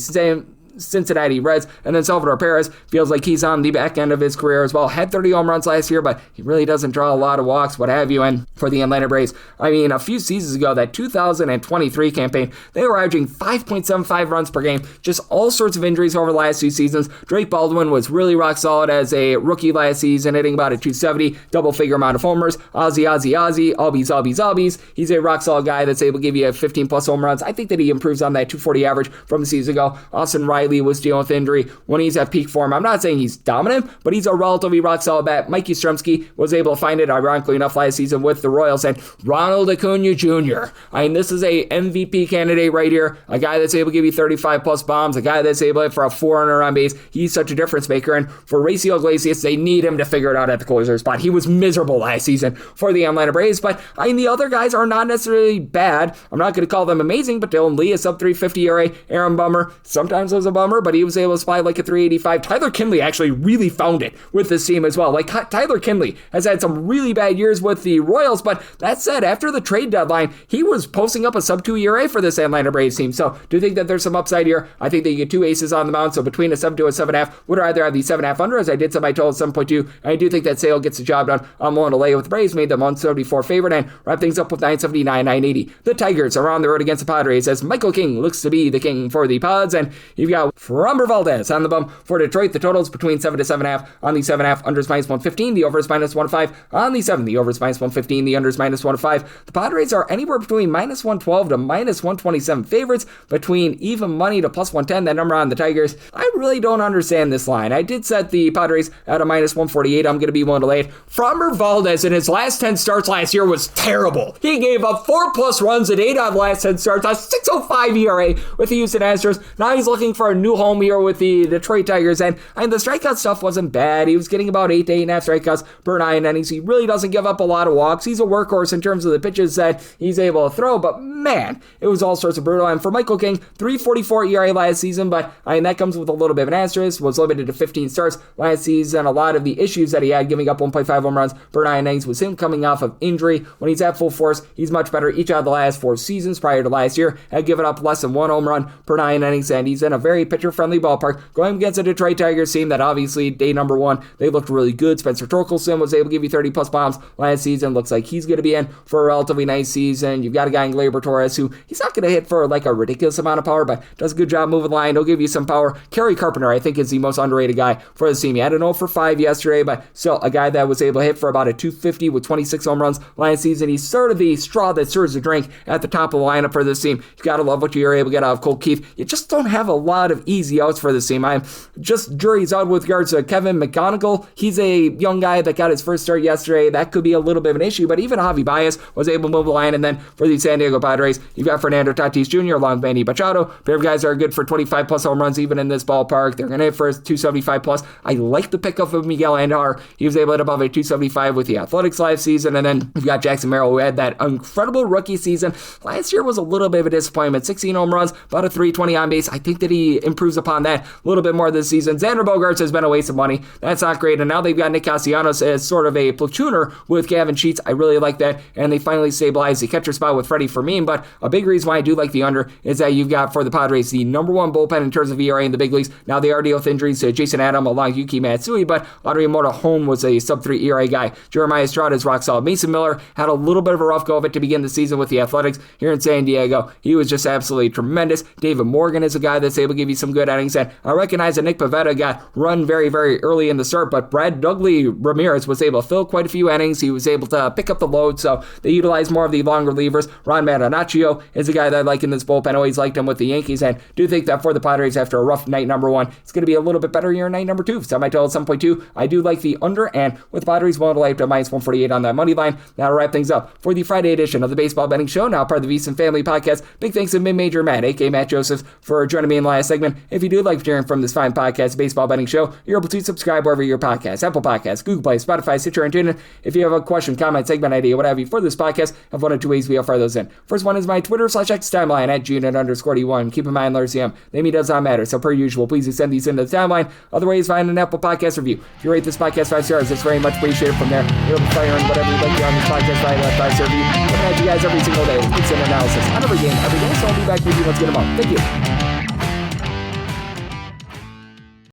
Cincinnati Reds. And then Salvador Perez feels like he's on the back end of his career as well. Had 30 home runs last year, but he really doesn't draw a lot of walks, what have you. And for the Atlanta Braves, I mean, a few seasons ago, that 2023 campaign, they were averaging 5.75 runs per game. Just all sorts of injuries over the last 2 seasons. Drake Baldwin was really rock solid as a rookie last season, hitting about a 270, double-figure amount of homers. Ozzy, Albies. He's a rock solid guy that's able to give you 15-plus home runs. I think that he improves on that 240 average from a season ago. Austin Riley was dealing with injury when he's at peak form. I'm not saying he's dominant, but he's a relatively rock-solid bat. Mike Yastrzemski was able to find it, ironically enough, last season with the Royals. And Ronald Acuna Jr., I mean, this is a MVP candidate right here, a guy that's able to give you 35-plus bombs, a guy that's able to hit for a 400 on base. He's such a difference maker. And for Raisel Iglesias, they need him to figure it out at the closer spot. He was miserable last season for the Atlanta Braves, but I mean, the other guys are not necessarily bad. I'm not going to call them amazing, but Dylan Lee is sub 350 ERA. Aaron Bummer sometimes was a bummer, but he was able to spy like a 385. Tyler Kinley actually really found it with this team as well. Like, Tyler Kinley has had some really bad years with the Royals, but that said, after the trade deadline, he was posting up a sub 2 ERA for this Atlanta Braves team. So do you think that there's some upside here? I think that you get 2 aces on the mound, so between a 7 to a 7.5, would rather have the 7.5 under, as I did set my total at 7.2. I do think that Sale gets the job done. I'm willing to lay with the Braves, made them 174 favorite, and wrap things up with 979, 980. The Tigers are on the road against the Padres as Michael King looks to be the king for the Pods, and you've got Framber Valdez on the bum for Detroit. The totals between 7 to 7.5. On the 7.5, unders minus 115. The overs minus 105. On the 7, the overs minus 115. The unders minus 105. The Padres are anywhere between minus 112 to minus 127 favorites, between even money to plus 110. That number on the Tigers, I really don't understand this line. I did set the Padres at a minus 148. I'm going to be willing to lay it. Framber Valdez in his last 10 starts last year was terrible. He gave up 4+ runs in 8 out of the last 10 starts, a 6.05 ERA with the Houston Astros. Now he's looking for a new home here with the Detroit Tigers, and I mean, the strikeout stuff wasn't bad. He was getting about 8 to 8.5 strikeouts per 9 innings. He really doesn't give up a lot of walks. He's a workhorse in terms of the pitches that he's able to throw, but man, it was all sorts of brutal. And for Michael King, 3.44 ERA last season, but I mean, that comes with a little bit of an asterisk. Was limited to 15 starts last season. A lot of the issues that he had, giving up 1.5 home runs per 9 innings, was him coming off of injury. When he's at full force, he's much better. Each out of the last 4 seasons prior to last year had given up less than 1 home run per 9 innings, and he's in a very pitcher-friendly ballpark going against a Detroit Tigers team that obviously, day number 1, they looked really good. Spencer Torkelson was able to give you 30-plus bombs last season. Looks like he's going to be in for a relatively nice season. You've got a guy in Gleyber Torres who, he's not going to hit for like a ridiculous amount of power, but does a good job moving the line. He'll give you some power. Kerry Carpenter, I think, is the most underrated guy for this team. He had an 0 for 5 yesterday, but still a guy that was able to hit for about a 250 with 26 home runs last season. He's sort of the straw that stirs the drink at the top of the lineup for this team. You got to love what you're able to get out of Cole Keith. You just don't have a lot of easy outs for this team. I'm just jury's out with regards to Kevin McGonigal. He's a young guy that got his first start yesterday. That could be a little bit of an issue, but even Javi Baez was able to move the line. And then for the San Diego Padres, you've got Fernando Tatis Jr. along with Manny Machado. Pair of guys are good for 25-plus home runs even in this ballpark. They're going to hit for 275-plus. I like the pickup of Miguel Andujar. He was able to hit above a 275 with the Athletics last season. And then you've got Jackson Merrill, who had that incredible rookie season. Last year was a little bit of a disappointment. 16 home runs, about a 320 on base. I think that he improves upon that a little bit more this season. Xander Bogaerts has been a waste of money. That's not great. And now they've got Nick Castellanos as sort of a platooner with Gavin Sheets. I really like that. And they finally stabilized the catcher spot with Freddie Fermin. But a big reason why I do like the under is that you've got for the Padres the number 1 bullpen in terms of ERA in the big leagues. Now they are dealing with injuries to Jason Adam along Yuki Matsui, but Adriano Hone was a sub 3 ERA guy. Jeremiah Estrada is rock solid. Mason Miller had a little bit of a rough go of it to begin the season with the Athletics here in San Diego. He was just absolutely tremendous. David Morgan is a guy that's able to give you some good innings, and I recognize that Nick Pivetta got run very, very early in the start, but Brad Dougley Ramirez was able to fill quite a few innings. He was able to pick up the load, so they utilized more of the long relievers. Ron Marinaccio is a guy that I like in this bullpen. I always liked him with the Yankees, and do think that for the Padres, after a rough night number 1, it's going to be a little bit better here in night number 2. Set my total at 7.2. I do like the under, and with Padres willing to lay up to minus 148 on that money line. That'll wrap things up for the Friday edition of the Baseball Betting Show, now part of the VSiN Family Podcast. Big thanks to Mid-Major Matt, aka Matt Joseph, for joining me in the last segment. segment. If you do like hearing from this fine podcast, Baseball Betting Show, you're able to subscribe wherever your podcast, Apple Podcasts, Google Play, Spotify, Stitcher, and TuneIn. If you have a question, comment, segment idea, what have you for this podcast, I have one of two ways we'll fire those in. First one is my Twitter/X timeline at @GUnit_D1. Keep in mind, Larry CM, the name does not matter. So per usual, please send these into the timeline. Other ways, find an Apple Podcast review. If you rate this podcast 5 stars, it's very much appreciated. From there, you'll be firing whatever you'd like to on this podcast by that 5-star review. Coming at you guys every single day with picks and analysis on every game, every day. So I'll be back with you once again tomorrow. Thank you.